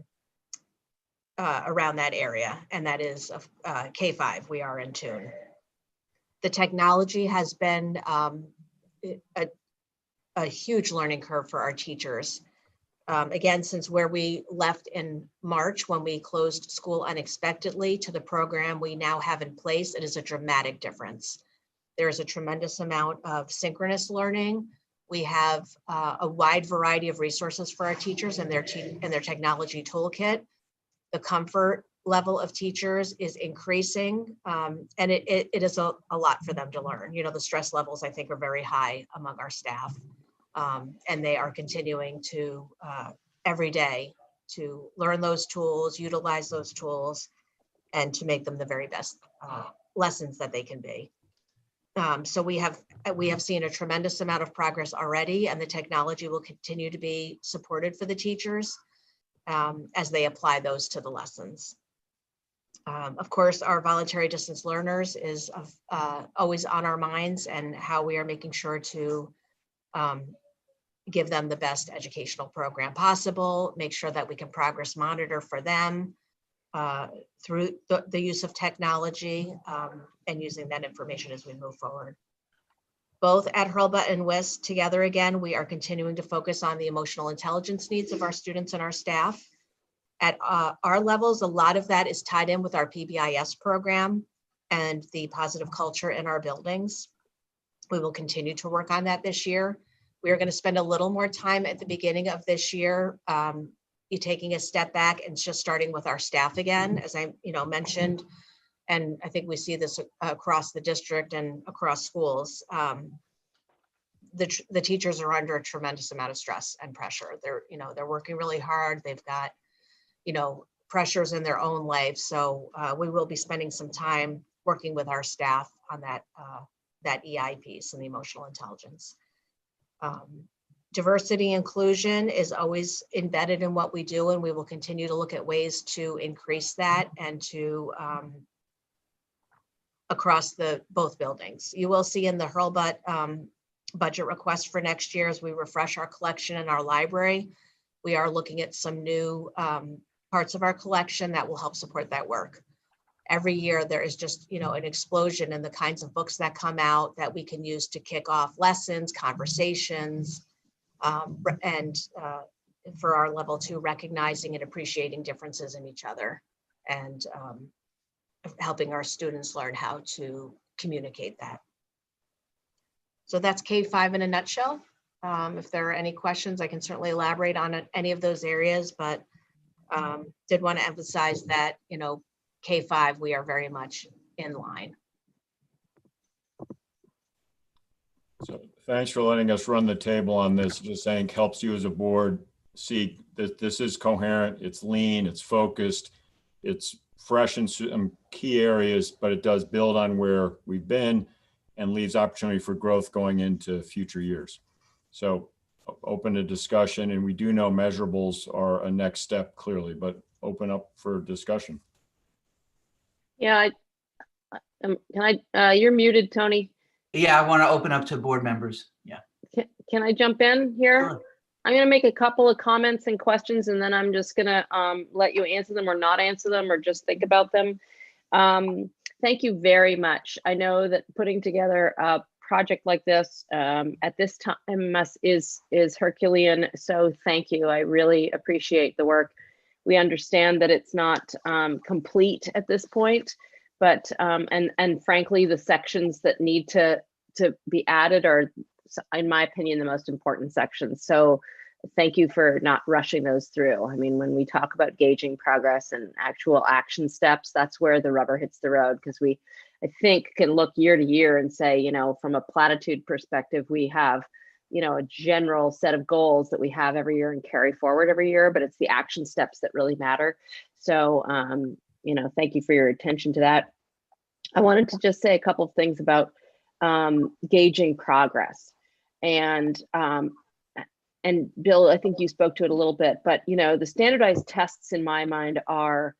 that area, and that is K5. We are in tune. The technology has been a huge learning curve for our teachers. Again, since where we left in March when we closed school unexpectedly to the program we now have in place, it is a dramatic difference. There's a tremendous amount of synchronous learning. We have a wide variety of resources for our teachers and their technology toolkit. The comfort level of teachers is increasing, and it is a lot for them to learn. You know, the stress levels, I think, are very high among our staff, and they are continuing to every day to learn those tools, utilize those tools, and to make them the very best lessons that they can be. So we have seen a tremendous amount of progress already, and the technology will continue to be supported for the teachers as they apply those to the lessons. Of course, our voluntary distance learners is always on our minds, and how we are making sure to give them the best educational program possible, make sure that we can progress monitor for them through the use of technology and using that information as we move forward. Both at Hurlbut and WIS together, again, we are continuing to focus on the emotional intelligence needs of our students and our staff. At our levels, a lot of that is tied in with our PBIS program and the positive culture in our buildings. We will continue to work on that this year. We are going to spend a little more time at the beginning of this year, taking a step back and just starting with our staff again, as I mentioned, and I think we see this across the district and across schools. The teachers are under a tremendous amount of stress and pressure. They're working really hard. They've got pressures in their own life. So we will be spending some time working with our staff on that EI piece and the emotional intelligence. Diversity inclusion is always embedded in what we do, and we will continue to look at ways to increase that and to across both buildings. You will see in the Hurlbut budget request for next year as we refresh our collection in our library. We are looking at some new parts of our collection that will help support that work. Every year there is just, an explosion in the kinds of books that come out that we can use to kick off lessons, conversations, and for our level 2, recognizing and appreciating differences in each other, and helping our students learn how to communicate that. So that's K-5 in a nutshell. If there are any questions, I can certainly elaborate on any of those areas, but did want to emphasize that, K-5, we are very much in line. So thanks for letting us run the table on this. Just saying helps you as a board see that this is coherent, it's lean, it's focused, it's fresh in some key areas, but it does build on where we've been and leaves opportunity for growth going into future years. So open to discussion, and we do know measurables are a next step clearly, but open up for discussion. Yeah, you're muted, Tony. Yeah, I want to open up to board members. Yeah. Can I jump in here? Sure. I'm going to make a couple of comments and questions, and then I'm just going to let you answer them or not answer them or just think about them. Thank you very much. I know that putting together a project like this at this time is Herculean, so thank you. I really appreciate the work. We understand that it's not complete at this point, but and frankly, the sections that need to be added are, in my opinion, the most important sections. So thank you for not rushing those through. I mean, when we talk about gauging progress and actual action steps, that's where the rubber hits the road, because we, I think, can look year to year and say, from a platitude perspective, we have, a general set of goals that we have every year and carry forward every year, but it's the action steps that really matter. So, thank you for your attention to that. I wanted to just say a couple of things about gauging progress. And Bill, I think you spoke to it a little bit, but the standardized tests in my mind are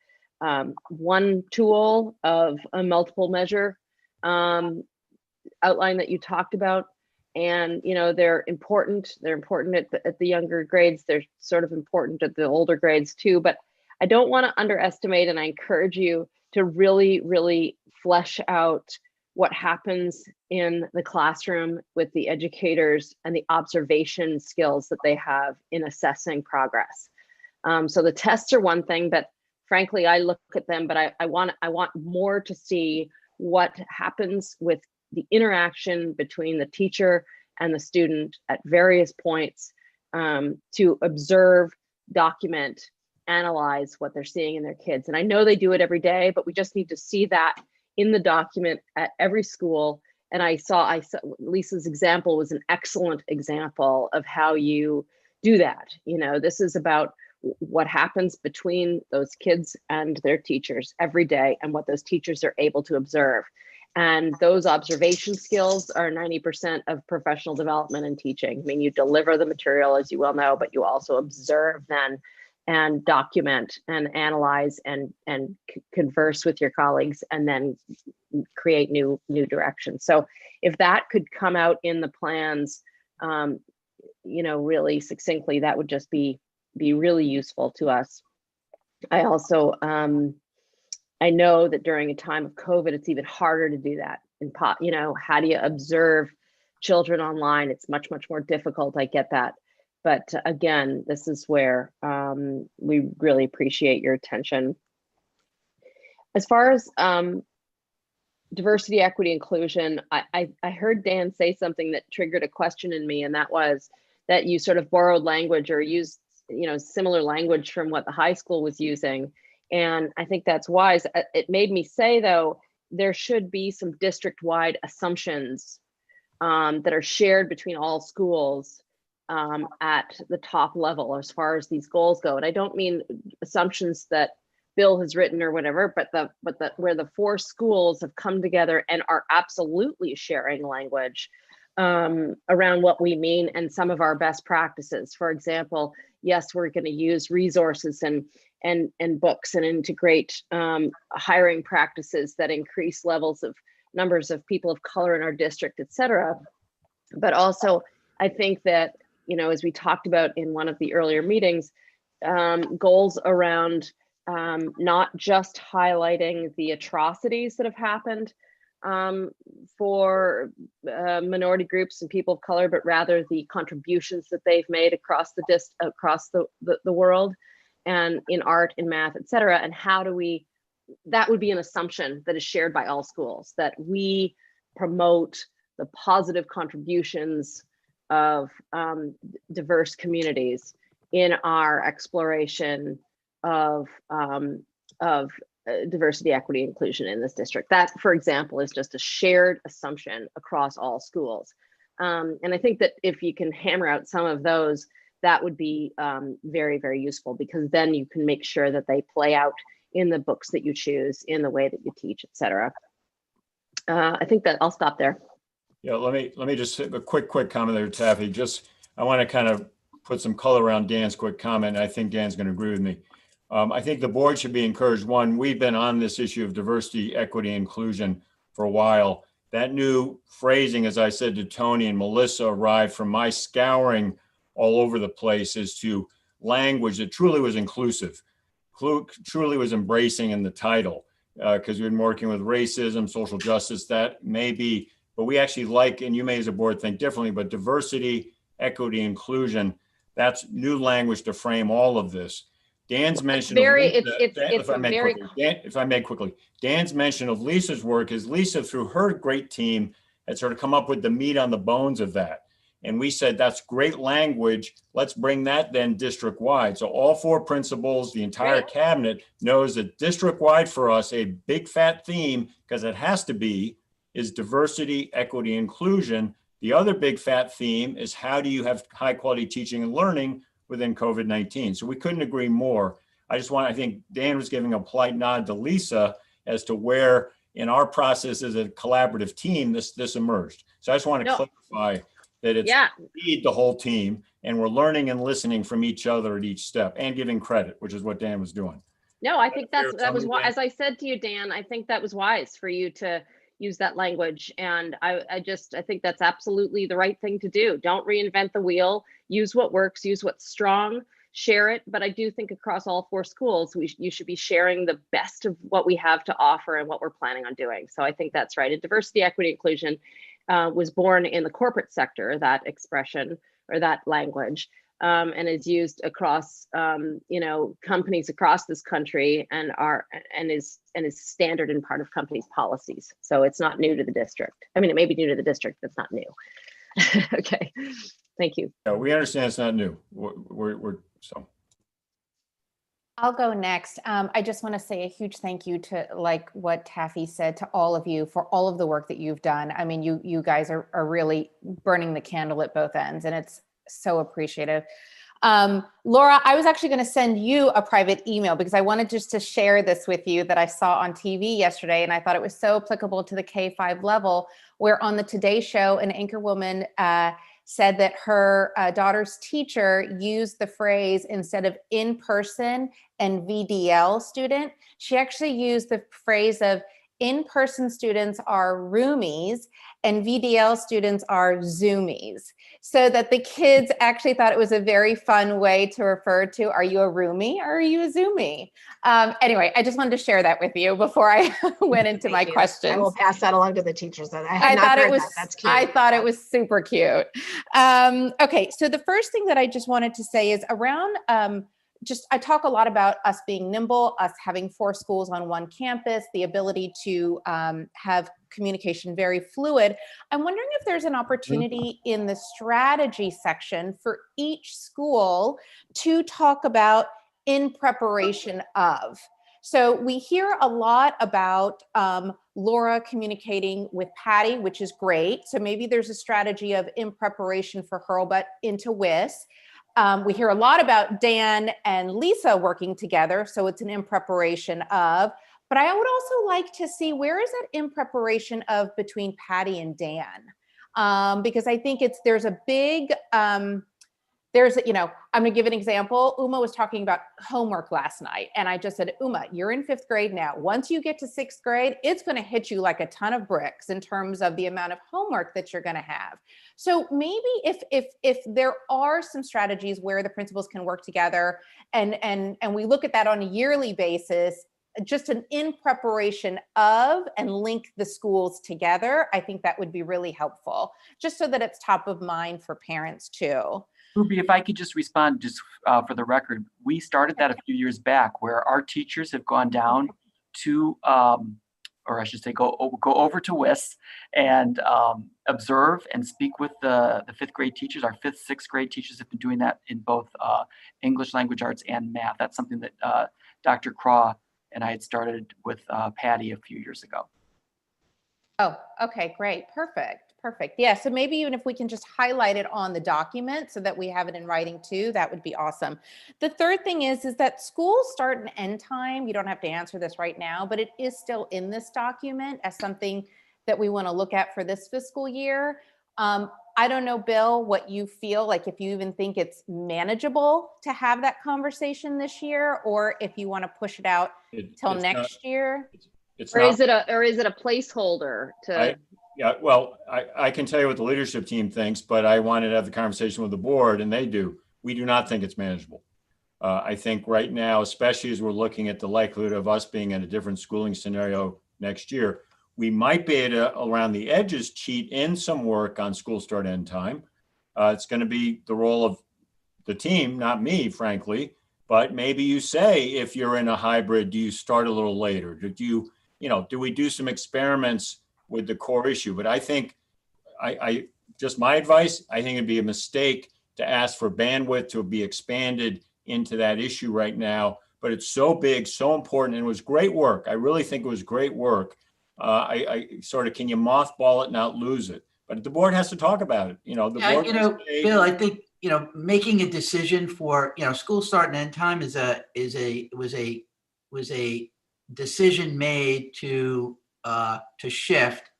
one tool of a multiple measure outline that you talked about. And they're important. They're important at the younger grades. They're sort of important at the older grades too. But I don't want to underestimate, and I encourage you to really, really flesh out what happens in the classroom with the educators and the observation skills that they have in assessing progress. So the tests are one thing, but frankly, I look at them, but I want more to see what happens with the interaction between the teacher and the student at various points, to observe, document, analyze what they're seeing in their kids. And I know they do it every day, but we just need to see that in the document at every school. And I saw Lisa's example was an excellent example of how you do that. This is about what happens between those kids and their teachers every day and what those teachers are able to observe. And those observation skills are 90% of professional development and teaching. I mean, you deliver the material, as you well know, but you also observe then and document and analyze and converse with your colleagues and then create new directions. So if that could come out in the plans, really succinctly, that would just be really useful to us. I also, I know that during a time of COVID, it's even harder to do that. How do you observe children online? It's much, much more difficult. I get that. But again, this is where we really appreciate your attention. As far as diversity, equity, inclusion, I heard Dan say something that triggered a question in me, and that was that you sort of borrowed language or used similar language from what the high school was using. And I think that's wise. It made me say, though, there should be some district-wide assumptions that are shared between all schools at the top level as far as these goals go. And I don't mean assumptions that Bill has written or whatever, but where the 4 schools have come together and are absolutely sharing language around what we mean and some of our best practices. For example, yes, we're going to use resources and books and integrate hiring practices that increase levels of numbers of people of color in our district, et cetera. But also, I think that, you know, as we talked about in one of the earlier meetings, goals around not just highlighting the atrocities that have happened for minority groups and people of color, but rather the contributions that they've made across the world, and in art, in math, et cetera. And how do we, that would be an assumption that is shared by all schools, that we promote the positive contributions of diverse communities in our exploration of diversity, equity, inclusion in this district. That, for example, is just a shared assumption across all schools. And I think that if you can hammer out some of those, that would be very, very useful, because then you can make sure that they play out in the books that you choose, in the way that you teach, et cetera. I think that I'll stop there. Yeah, let me just a quick comment there, Taffy. Just, I want to kind of put some color around Dan's quick comment. I think Dan's going to agree with me. I think the board should be encouraged. One, we've been on this issue of diversity, equity, inclusion for a while. That new phrasing, as I said to Tony and Melissa, arrived from my scouring all over the place as to language that truly was inclusive, truly was embracing in the title, because we've been working with racism, social justice, that may be, but we actually like, and you may as a board think differently, but diversity, equity, inclusion, that's new language to frame all of this. Dan's mention if I may quickly, Dan's mention of Lisa's work is Lisa, through her great team, had sort of come up with the meat on the bones of that. And we said, that's great language. Let's bring that then district-wide. So all 4 principals, the entire cabinet knows that district-wide for us, a big fat theme, because it has to be, is diversity, equity, inclusion. The other big fat theme is, how do you have high quality teaching and learning within COVID-19? So we couldn't agree more. I think Dan was giving a polite nod to Lisa as to where in our process as a collaborative team, this emerged. So I just want to clarify that it's indeed the whole team, and we're learning and listening from each other at each step, and giving credit, which is what Dan was doing. No, I think that was why, as I said to you, Dan, I think that was wise for you to use that language. And I think that's absolutely the right thing to do. Don't reinvent the wheel, use what works, use what's strong, share it. But I do think across all 4 schools, you should be sharing the best of what we have to offer and what we're planning on doing. So I think that's right. And diversity, equity, inclusion was born in the corporate sector, that expression or that language, and is used across companies across this country, and is standard and part of companies' policies. So it's not new to the district. I mean, it may be new to the district, but it's not new. Okay, thank you. Yeah, we understand it's not new. So. I'll go next. I just want to say a huge thank you to, like what Taffy said, to all of you for all of the work that you've done. I mean, you guys are really burning the candle at both ends, and it's so appreciative. Laura, I was actually going to send you a private email because I wanted just to share this with you that I saw on TV yesterday, and I thought it was so applicable to the K-5 level, where on the Today Show, an anchorwoman said that her daughter's teacher used the phrase, instead of in-person and VDL student, she actually used the phrase of in-person students are roomies and VDL students are Zoomies, so that the kids actually thought it was a very fun way to refer to, are you a roomie or are you a Zoomie? Anyway, I just wanted to share that with you before I went into my questions. I will pass that along to the teachers. I thought it was, that's cute. I thought it was super cute. Okay, so the first thing that I just wanted to say is around, I talk a lot about us being nimble, us having 4 schools on one campus, the ability to have communication very fluid. I'm wondering if there's an opportunity in the strategy section for each school to talk about in preparation of. So we hear a lot about Laura communicating with Patty, which is great. So maybe there's a strategy of in preparation for Hurlbut into WIS. We hear a lot about Dan and Lisa working together, so it's an in preparation of, but I would also like to see, where is that in preparation of between Patty and Dan? Because I think there's a big there's, I'm going to give an example. Uma was talking about homework last night. And I just said, Uma, you're in 5th grade now. Once you get to 6th grade, it's going to hit you like a ton of bricks in terms of the amount of homework that you're going to have. So maybe if there are some strategies where the principals can work together and we look at that on a yearly basis, just in preparation of and link the schools together, I think that would be really helpful, just so that it's top of mind for parents too. Ruby, if I could just respond just for the record, we started that a few years back where our teachers have gone down to, or I should say go over to WIS and observe and speak with the 5th grade teachers. Our 5th, 6th grade teachers have been doing that in both English language arts and math. That's something that Dr. Craw and I had started with Patty a few years ago. Oh, okay, great. Perfect. Yeah, so maybe even if we can just highlight it on the document so that we have it in writing too, that would be awesome. The third thing is that school start and end time, you don't have to answer this right now, but it is still in this document as something that we want to look at for this fiscal year. I don't know, Bill, what you feel like, if you even think it's manageable to have that conversation this year, or if you want to push it out till next year. Or is it a placeholder to? Yeah, well, I can tell you what the leadership team thinks, but I wanted to have the conversation with the board, and they do. We do not think it's manageable. I think right now, especially as we're looking at the likelihood of us being in a different schooling scenario next year, we might be able to, around the edges, cheat in some work on school start end time. It's going to be the role of the team, not me, frankly. But maybe you say, if you're in a hybrid, do you start a little later? Do we do some experiments with the core issue? But I think, I just my advice, I think it'd be a mistake to ask for bandwidth to be expanded into that issue right now. But it's so big, so important, and it was great work. I really think it was great work. I sort of, can you mothball it, not lose it? But the board has to talk about it. Board Bill, I think, making a decision for, school start and end time was a decision made to shift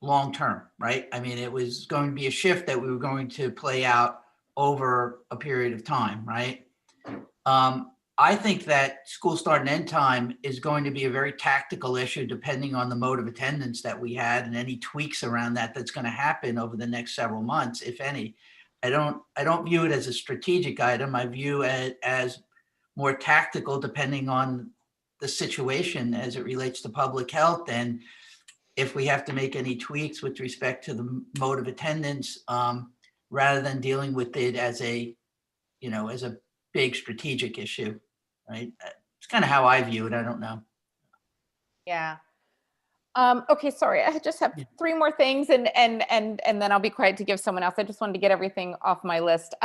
long term, right? I mean, it was going to be a shift that we were going to play out over a period of time, right? I think that school start and end time is going to be a very tactical issue depending on the mode of attendance that we had and any tweaks around that's going to happen over the next several months, if any. I don't view it as a strategic item. I view it as more tactical depending on the situation as it relates to public health. And if we have to make any tweaks with respect to the mode of attendance, rather than dealing with it as a big strategic issue, right? It's kind of how I view it. I don't know. Yeah. Okay, sorry. I just have 3 more things and then I'll be quiet to give someone else. I just wanted to get everything off my list.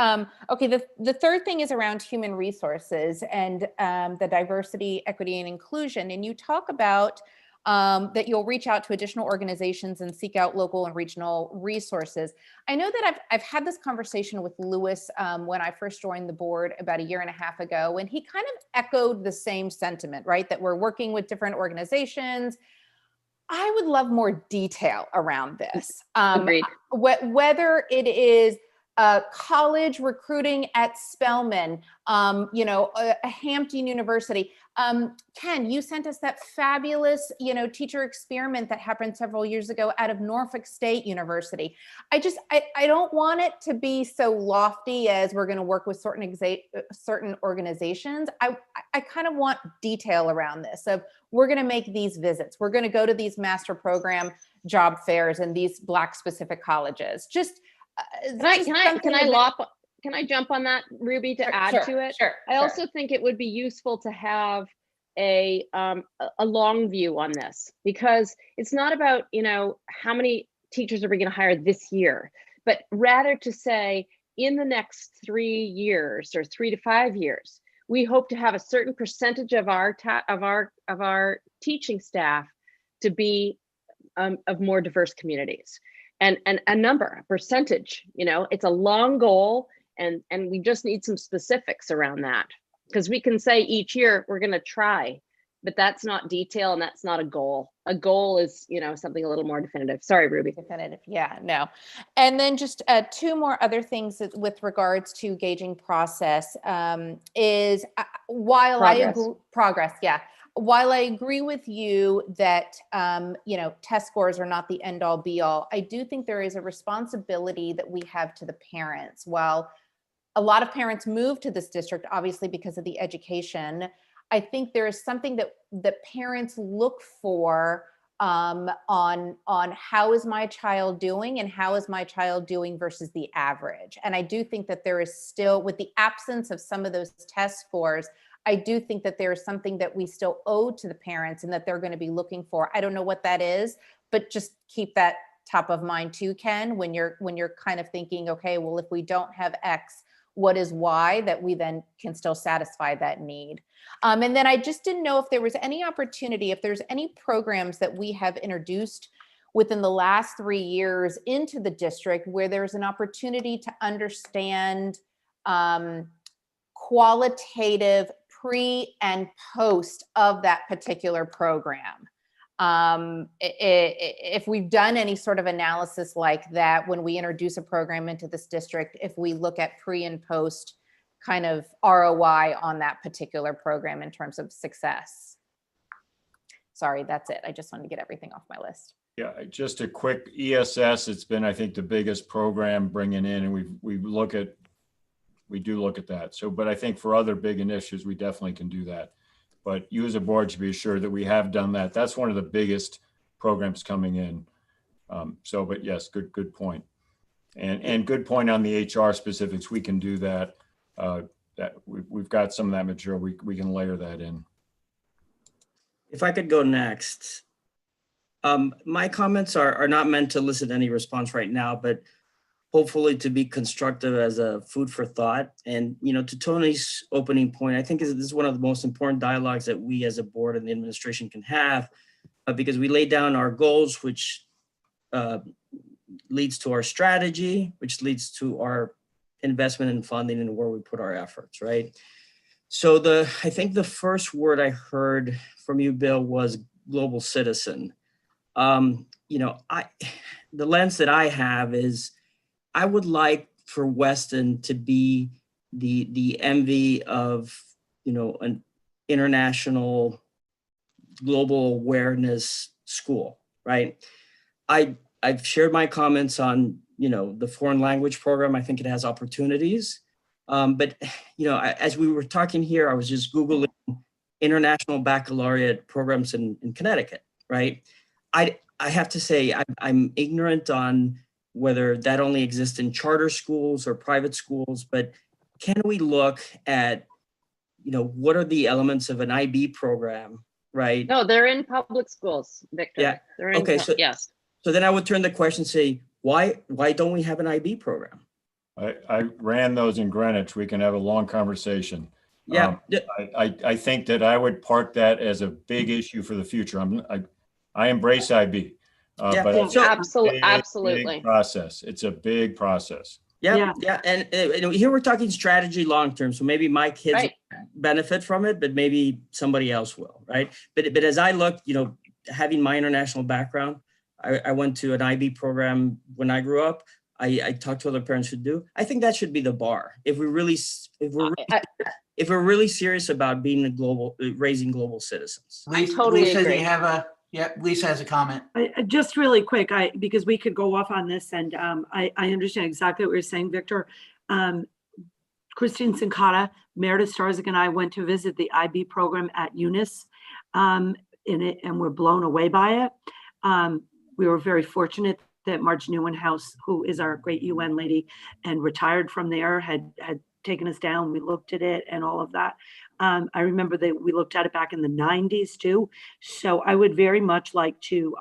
Okay, the third thing is around human resources and the diversity, equity, and inclusion. And you talk about that you'll reach out to additional organizations and seek out local and regional resources. I know that I've had this conversation with Louis when I first joined the board about 1.5 years ago, and he kind of echoed the same sentiment, right? That we're working with different organizations. I would love more detail around this. Agreed. Whether it is college recruiting at Spelman, a Hampton University. Ken, you sent us that fabulous, teacher experiment that happened several years ago out of Norfolk State University. I don't want it to be so lofty as we're going to work with certain organizations. I kind of want detail around this. So we're going to make these visits. We're going to go to these master program job fairs and these Black specific colleges. Just Can I jump on that, Ruby, to add to it? Sure. I also think it would be useful to have a long view on this, because it's not about, how many teachers are we going to hire this year, but rather to say in the next 3 years or 3 to 5 years, we hope to have a certain percentage of our teaching staff to be of more diverse communities. And a number, a percentage, it's a long goal, and we just need some specifics around that, because we can say each year we're going to try but that's not detail and that's not a goal. A goal is, something a little more definitive. Sorry, Ruby. Definitive. Yeah, no. And then just two more other things with regards to gauging process is while Progress. I agree, progress. Yeah. While I agree with you that, test scores are not the end all be all, I do think there is a responsibility that we have to the parents. While a lot of parents move to this district, obviously because of the education, I think there is something that parents look for on how is my child doing and how is my child doing versus the average. And I do think that there is still, with the absence of some of those test scores, I do think that there is something that we still owe to the parents and that they're going to be looking for. I don't know what that is, but just keep that top of mind too, Ken, when you're kind of thinking, okay, well, if we don't have X, what is Y, that we then can still satisfy that need. And then I just didn't know if there was any opportunity, if there's any programs that we have introduced within the last 3 years into the district where there's an opportunity to understand qualitative pre and post of that particular program. If we've done any sort of analysis like that when we introduce a program into this district, if we look at pre and post kind of ROI on that particular program in terms of success. Sorry, that's it. I just wanted to get everything off my list. Yeah, just a quick ESS. It's been, I think, the biggest program bringing in, and we do look at that. So, but I think for other big initiatives, we definitely can do that. But you as a board should be assured that we have done that. That's one of the biggest programs coming in. But yes, good point. And good point on the HR specifics. We can do that. That we've got some of that material. We can layer that in. If I could go next. My comments are not meant to elicit any response right now, but hopefully to be constructive as a food for thought. And, to Tony's opening point, I think this is one of the most important dialogues that we as a board and the administration can have, because we lay down our goals, which leads to our strategy, which leads to our investment in funding and where we put our efforts, right? So I think the first word I heard from you, Bill, was global citizen. The lens that I have is, I would like for Weston to be the envy of, an international global awareness school, right? I've shared my comments on, the foreign language program. I think it has opportunities. But as we were talking here, I was just Googling international baccalaureate programs in Connecticut, right? I have to say, I'm ignorant on whether that only exists in charter schools or private schools, but can we look at, what are the elements of an IB program, right? No, they're in public schools, Victor. Yeah. They're in, okay. So yes. So then I would turn the question and say, why don't we have an IB program? I ran those in Greenwich. We can have a long conversation. Yeah. I think that I would park that as a big issue for the future. I embrace IB. Yeah, but it's so- Absolutely. big process. It's a big process. Yeah. And here we're talking strategy long-term. So maybe my kids Right. benefit from it, but maybe somebody else will, right? But as I look, having my international background, I went to an IB program when I grew up. I talked to other parents who do. I think that should be the bar. If we're really serious about being raising global citizens. I totally Lisa, agree. do you have Lisa has a comment. Just really quick, because we could go off on this, and I understand exactly what you're saying, Victor. Christine Sincata, Meredith Starzik, and I went to visit the IB program at Eunice, and we're blown away by it. We were very fortunate that Marge Newenhouse, who is our great UN lady and retired from there, had taken us down. We looked at it and all of that. I remember that we looked at it back in the 90s too. So I would very much like to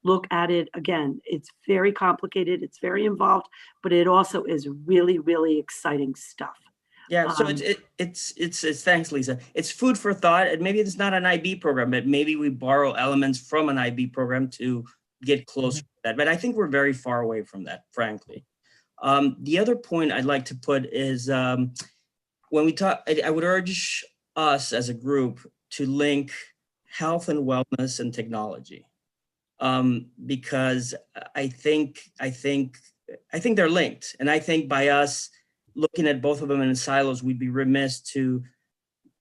look at it again. It's very complicated. It's very involved, but it also is really, really exciting stuff. Yeah, so it's thanks, Lisa. It's food for thought, and maybe it's not an IB program, but maybe we borrow elements from an IB program to get closer to that. But I think we're very far away from that, frankly. The other point I'd like to put is when we talk, I would urge us as a group to link health and wellness and technology, because I think they're linked, and I think by us looking at both of them in silos, we'd be remiss to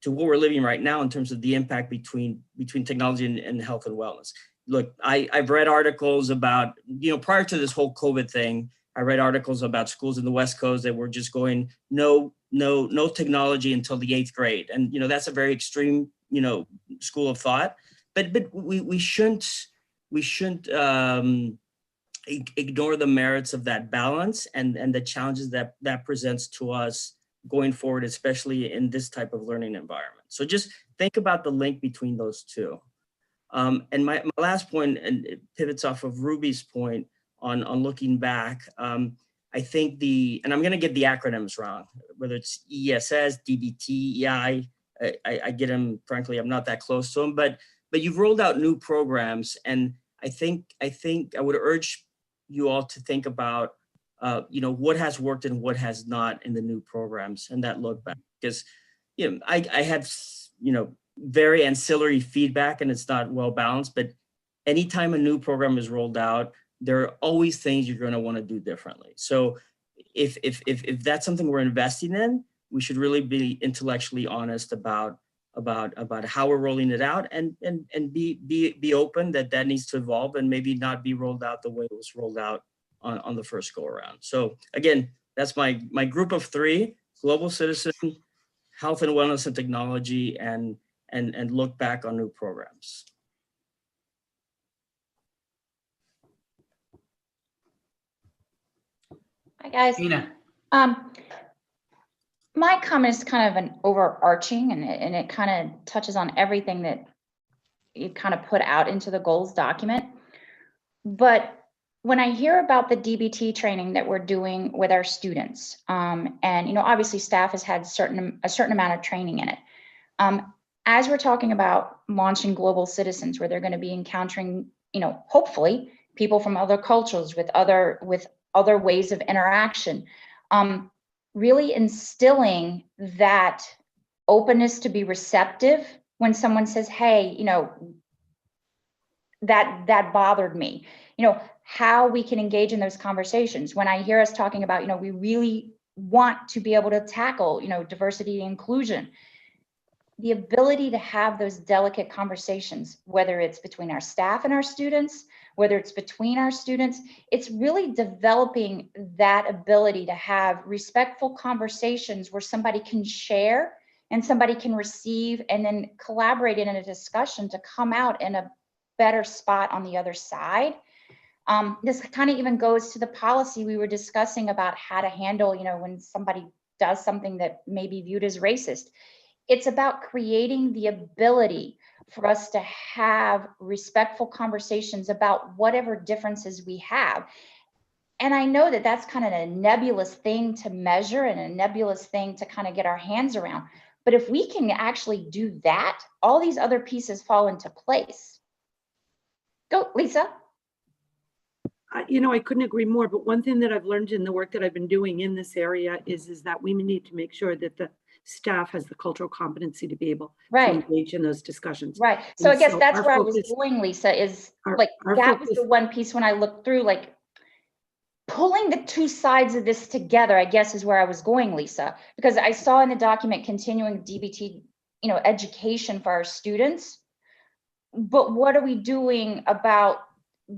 what we're living right now in terms of the impact between technology and health and wellness. Look, I've read articles about, prior to this whole COVID thing, I read articles about schools in the West Coast that were just going no technology until the 8th grade. And, that's a very extreme, school of thought, but we shouldn't ignore the merits of that balance and the challenges that presents to us going forward, especially in this type of learning environment. So just think about the link between those two. And my last point, and it pivots off of Ruby's point on looking back, I think and I'm going to get the acronyms wrong, whether it's ESS, DBT, EI, I get them, frankly, I'm not that close to them, but you've rolled out new programs. And I think I would urge you all to think about, what has worked and what has not in the new programs, and that look back, because, I had, very ancillary feedback and it's not well balanced, but anytime a new program is rolled out, there are always things you're going to want to do differently. So if that's something we're investing in, we should really be intellectually honest about how we're rolling it out, and be open that needs to evolve and maybe not be rolled out the way it was rolled out on the first go around. So again, that's my group of 3: global citizen, health and wellness and technology, and look back on new programs. Hi guys. Ina. My comment is kind of an overarching, and it kind of touches on everything that you kind of put out into the goals document. But when I hear about the DBT training that we're doing with our students, and obviously staff has had a certain amount of training in it. As we're talking about launching global citizens, where they're going to be encountering, hopefully people from other cultures with other ways of interaction, really instilling that openness to be receptive when someone says, hey, that bothered me, how we can engage in those conversations. When I hear us talking about, we really want to be able to tackle, diversity and inclusion, the ability to have those delicate conversations, whether it's between our staff and our students, whether it's between our students, it's really developing that ability to have respectful conversations where somebody can share and somebody can receive, and then collaborate in a discussion to come out in a better spot on the other side. This kind of even goes to the policy we were discussing about how to handle, when somebody does something that may be viewed as racist. It's about creating the ability for us to have respectful conversations about whatever differences we have. And I know that that's kind of a nebulous thing to measure and a nebulous thing to kind of get our hands around. But if we can actually do that, all these other pieces fall into place. Go, Lisa. I couldn't agree more, but one thing that I've learned in the work that I've been doing in this area is that we need to make sure that the staff has the cultural competency to be able to engage in those discussions. Right. So I guess that's where I was going, Lisa, is that was the one piece when I looked through, pulling the two sides of this together, I guess is where I was going, Lisa, because I saw in the document continuing DBT, education for our students. But what are we doing about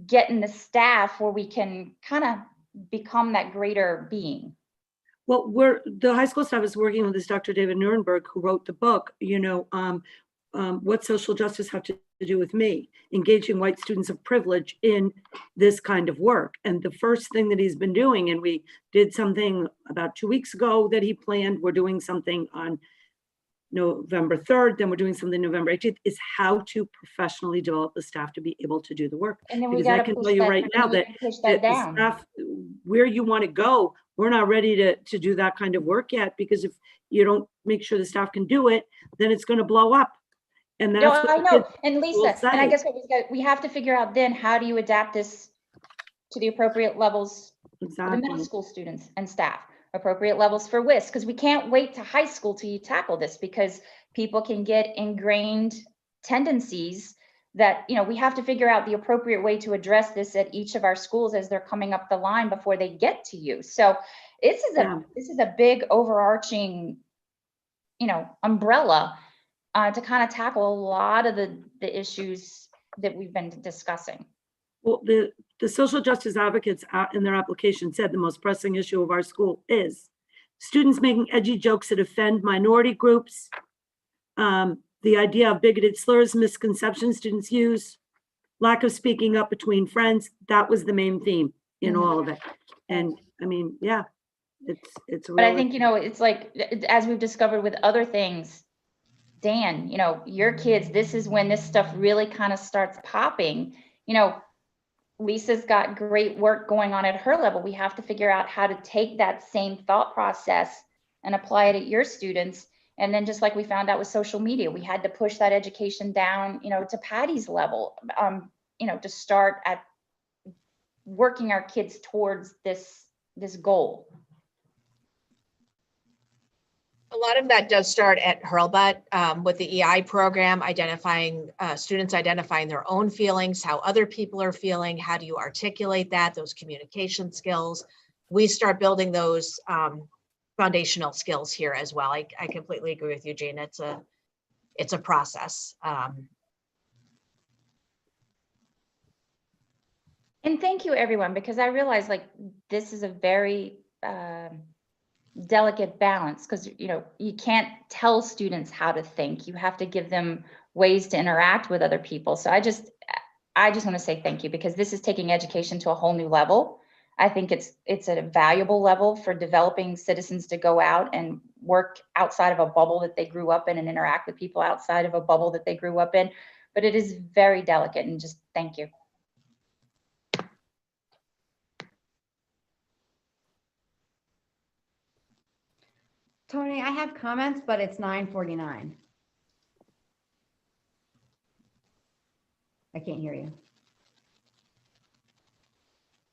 getting the staff where we can kind of become that greater being? Well, the high school staff is working with this Dr. David Nuremberg, who wrote the book, What Social Justice Have to Do with Me? Engaging white students of privilege in this kind of work. And the first thing that he's been doing, and we did something about 2 weeks ago that he planned, we're doing something on November 3rd, then we're doing something November 18th, is how to professionally develop the staff to be able to do the work. And then we because I can tell you right now that the staff, where you want to go, we're not ready to do that kind of work yet, because if you don't make sure the staff can do it, then it's going to blow up. And that's I know. And Lisa, and I guess we have to figure out then, how do you adapt this to the appropriate levels for the middle school students and staff, appropriate levels for WIS, because we can't wait to high school till you tackle this, because people can get ingrained tendencies that, you know, we have to figure out the appropriate way to address this at each of our schools as they're coming up the line before they get to you. So this is a big overarching, you know, umbrella to kind of tackle a lot of the issues that we've been discussing. Well, the social justice advocates in their application said the most pressing issue of our school is students making edgy jokes that offend minority groups, the idea of bigoted slurs, misconceptions students use, lack of speaking up between friends. That was the main theme in all of it. And I mean, yeah, it's But I think, you know, it's like, as we've discovered with other things, Dan, you know, your kids, this is when this stuff really kind of starts popping. You know, Lisa's got great work going on at her level. We have to figure out how to take that same thought process and apply it at your students. And then just like we found out with social media, we had to push that education down, you know, to Patty's level, you know, to start at working our kids towards this goal. A lot of that does start at Hurlbut with the EI program, identifying students identifying their own feelings, how other people are feeling, how do you articulate that, those communication skills. We start building those foundational skills here as well. I completely agree with you, Jean. It's a process. And thank you, everyone, because I realize like this is a very delicate balance, because, you know, you can't tell students how to think. You have to give them ways to interact with other people. So I just want to say thank you, because this is taking education to a whole new level. I think it's a valuable level for developing citizens to go out and work outside of a bubble that they grew up in and interact with people outside of a bubble that they grew up in. But it is very delicate, and just thank you. Tony, I have comments, but it's 9:49. I can't hear you.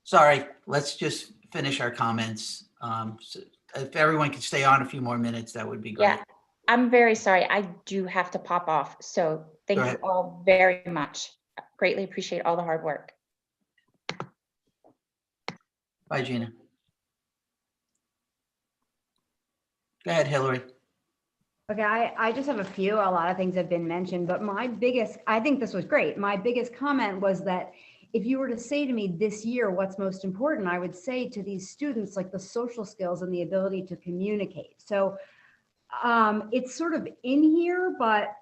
Sorry, let's just finish our comments. So if everyone could stay on a few more minutes, that would be great. Yeah, I'm very sorry. I do have to pop off. So thank you all very much. Greatly appreciate all the hard work. Bye, Gina. Go ahead, Hillary. Okay, I just have a few. A lot of things have been mentioned, but I think this was great. My biggest comment was that if you were to say to me this year, what's most important, I would say to these students, like the social skills and the ability to communicate. So it's sort of in here, but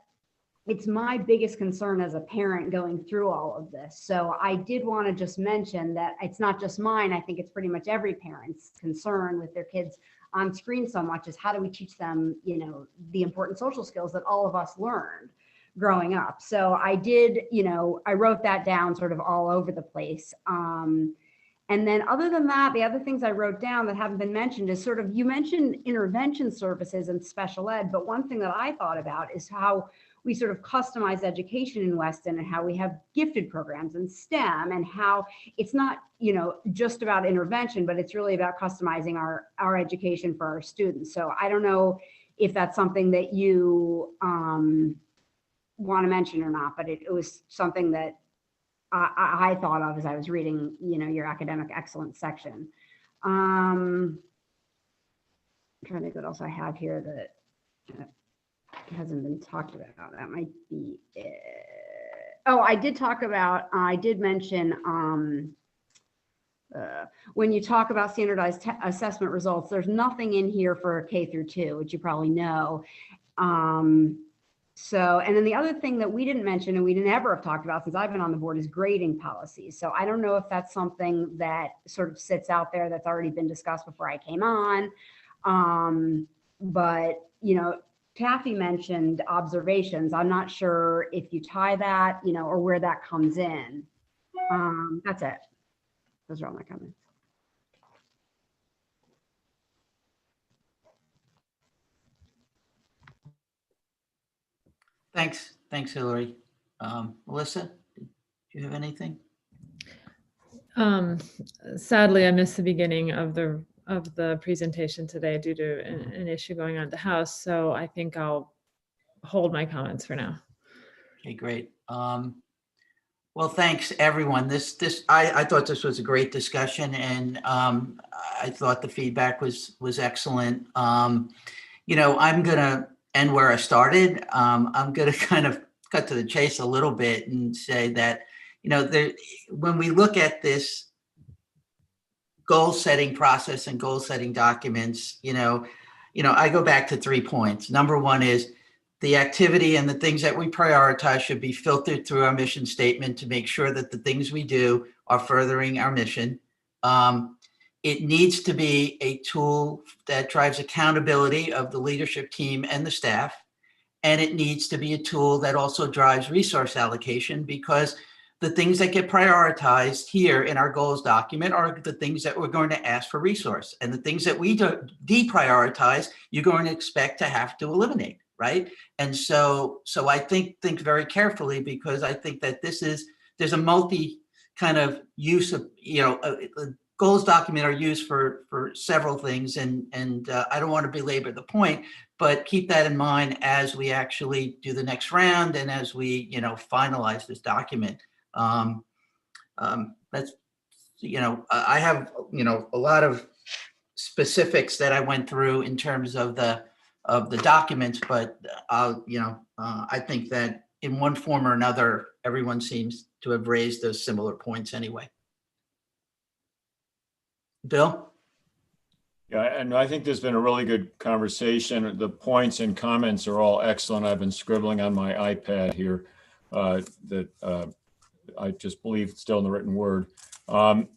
it's my biggest concern as a parent going through all of this. So I did want to just mention that it's not just mine. I think it's pretty much every parent's concern with their kids on screen so much, is how do we teach them, you know, the important social skills that all of us learned growing up. So I did, you know, I wrote that down sort of all over the place. And then other than that, the other things I wrote down that haven't been mentioned is sort of, you mentioned intervention services and special ed, but one thing that I thought about is how we sort of customize education in Weston, and how we have gifted programs in STEM, and how it's not, you know, just about intervention, but it's really about customizing our education for our students. So I don't know if that's something that you want to mention or not, but it was something that I thought of as I was reading, you know, your academic excellence section. I'm trying to think what else I have here that hasn't been talked about. That might be it. Oh, I did mention when you talk about standardized assessment results, there's nothing in here for K through 2, which you probably know. So, and then the other thing that we didn't mention, and we didn't ever have talked about since I've been on the board, is grading policies. So I don't know if that's something that sort of sits out there that's already been discussed before I came on. But, you know, Kathy mentioned observations. I'm not sure if you tie that, you know, or where that comes in. That's it. Those are all my comments. Thanks, Hillary. Melissa, do you have anything? Sadly, I missed the beginning of the of the presentation today due to an issue going on at the House. So I think I'll hold my comments for now. Okay, great. Well, thanks, everyone. I thought this was a great discussion, and I thought the feedback was excellent. You know, I'm gonna end where I started. I'm gonna kind of cut to the chase a little bit and say that, you know, when we look at this goal setting process and goal setting documents, you know, I go back to 3 points. Number one is the activity and the things that we prioritize should be filtered through our mission statement to make sure that the things we do are furthering our mission. It needs to be a tool that drives accountability of the leadership team and the staff. And it needs to be a tool that also drives resource allocation, because the things that get prioritized here in our goals document are the things that we're going to ask for resource. And the things that we deprioritize, you're going to expect to have to eliminate, right? And so I think very carefully, because I think that there's a multi kind of use of, you know, goals document are used for several things, and I don't want to belabor the point, but keep that in mind as we actually do the next round and as we, you know, finalize this document. That's, you know, I have, you know, a lot of specifics that I went through in terms of the documents, but you know, I think that in one form or another, everyone seems to have raised those similar points anyway. Bill? Yeah, and I think there's been a really good conversation. The points and comments are all excellent. I've been scribbling on my iPad here that I just believe it's still in the written word.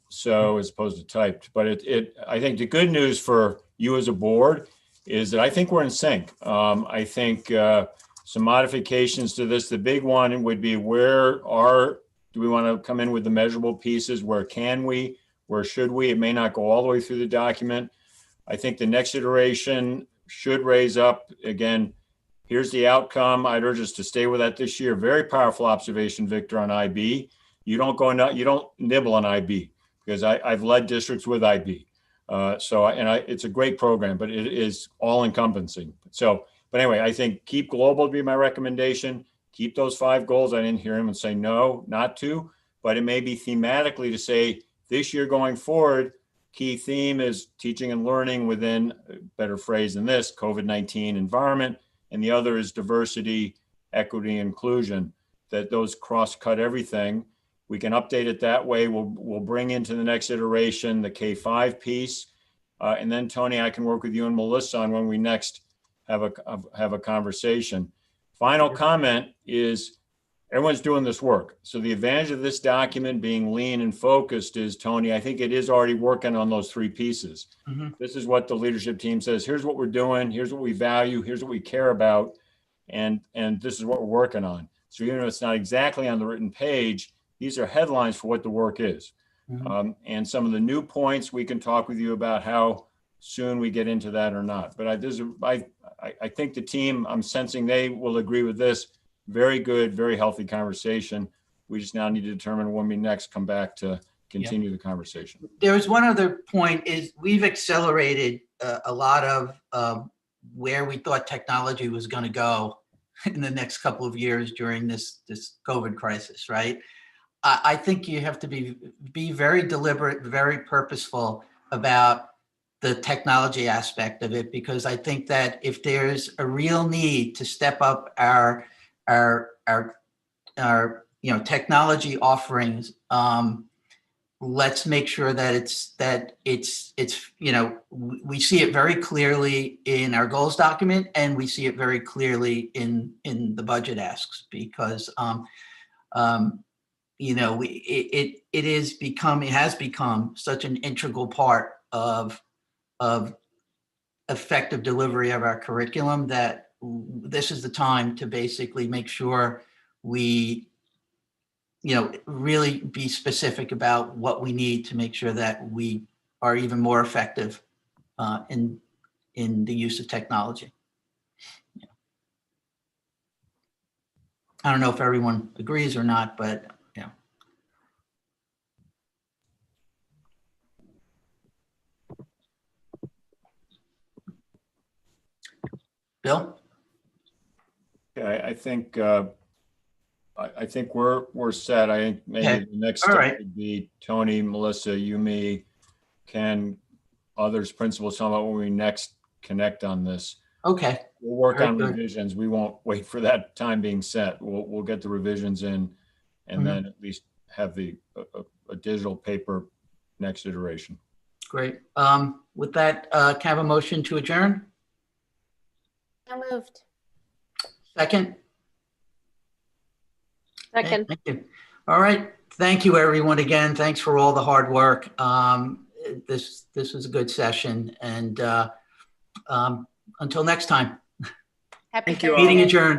So as opposed to typed, but I think the good news for you as a board is that I think we're in sync. I think some modifications to this, the big one would be do we want to come in with the measurable pieces? Where can we? Where should we? It may not go all the way through the document. I think the next iteration should raise up, again, here's the outcome. I'd urge us to stay with that this year. Very powerful observation, Victor, on IB. You don't nibble on IB, because I've led districts with IB. It's a great program, but it is all encompassing. But anyway, I think keep global would be my recommendation. Keep those 5 goals. I didn't hear him and say no, not to, but it may be thematically to say this year going forward, key theme is teaching and learning within, a better phrase than this, COVID-19 environment. And the other is diversity, equity, inclusion, that those cross-cut everything. We can update it that way. We'll bring into the next iteration the K-5 piece. And then, Tony, I can work with you and Melissa on when we next have a conversation. Final comment is everyone's doing this work. So the advantage of this document being lean and focused is, Tony, I think it is already working on those 3 pieces. Mm-hmm. This is what the leadership team says. Here's what we're doing. Here's what we value. Here's what we care about. And this is what we're working on. So even though it's not exactly on the written page, these are headlines for what the work is. Mm-hmm. And some of the new points, we can talk with you about how soon we get into that or not. But I think the team, I'm sensing they will agree with this. Very good, very healthy conversation. We just now need to determine when we next come back to continue the conversation. There was one other point is we've accelerated a lot of where we thought technology was going to go in the next couple of years during this COVID crisis, right? I think you have to be very deliberate, very purposeful about the technology aspect of it, because I think that if there's a real need to step up our technology offerings, let's make sure that it's we see it very clearly in our goals document, and we see it very clearly in the budget asks, because it has become such an integral part of effective delivery of our curriculum that this is the time to basically make sure we, really be specific about what we need to make sure that we are even more effective in the use of technology. Yeah. I don't know if everyone agrees or not, but yeah. Bill? Okay, I think I think we're set. I think maybe Okay. the next All step right. would be Tony, Melissa, you, me, Ken, others, principals, talking about when we next connect on this. Okay. We'll work Very on good. revisions. We won't wait for that time being set. We'll get the revisions in, and Mhm. then at least have the a digital paper next iteration. Great. With that, can I have a motion to adjourn? So moved. Second? Okay, Second. thank you. All right. Thank you, everyone. Again, thanks for all the hard work. This was a good session, and until next time. Happy Thank you all. Meeting Thursday. adjourned.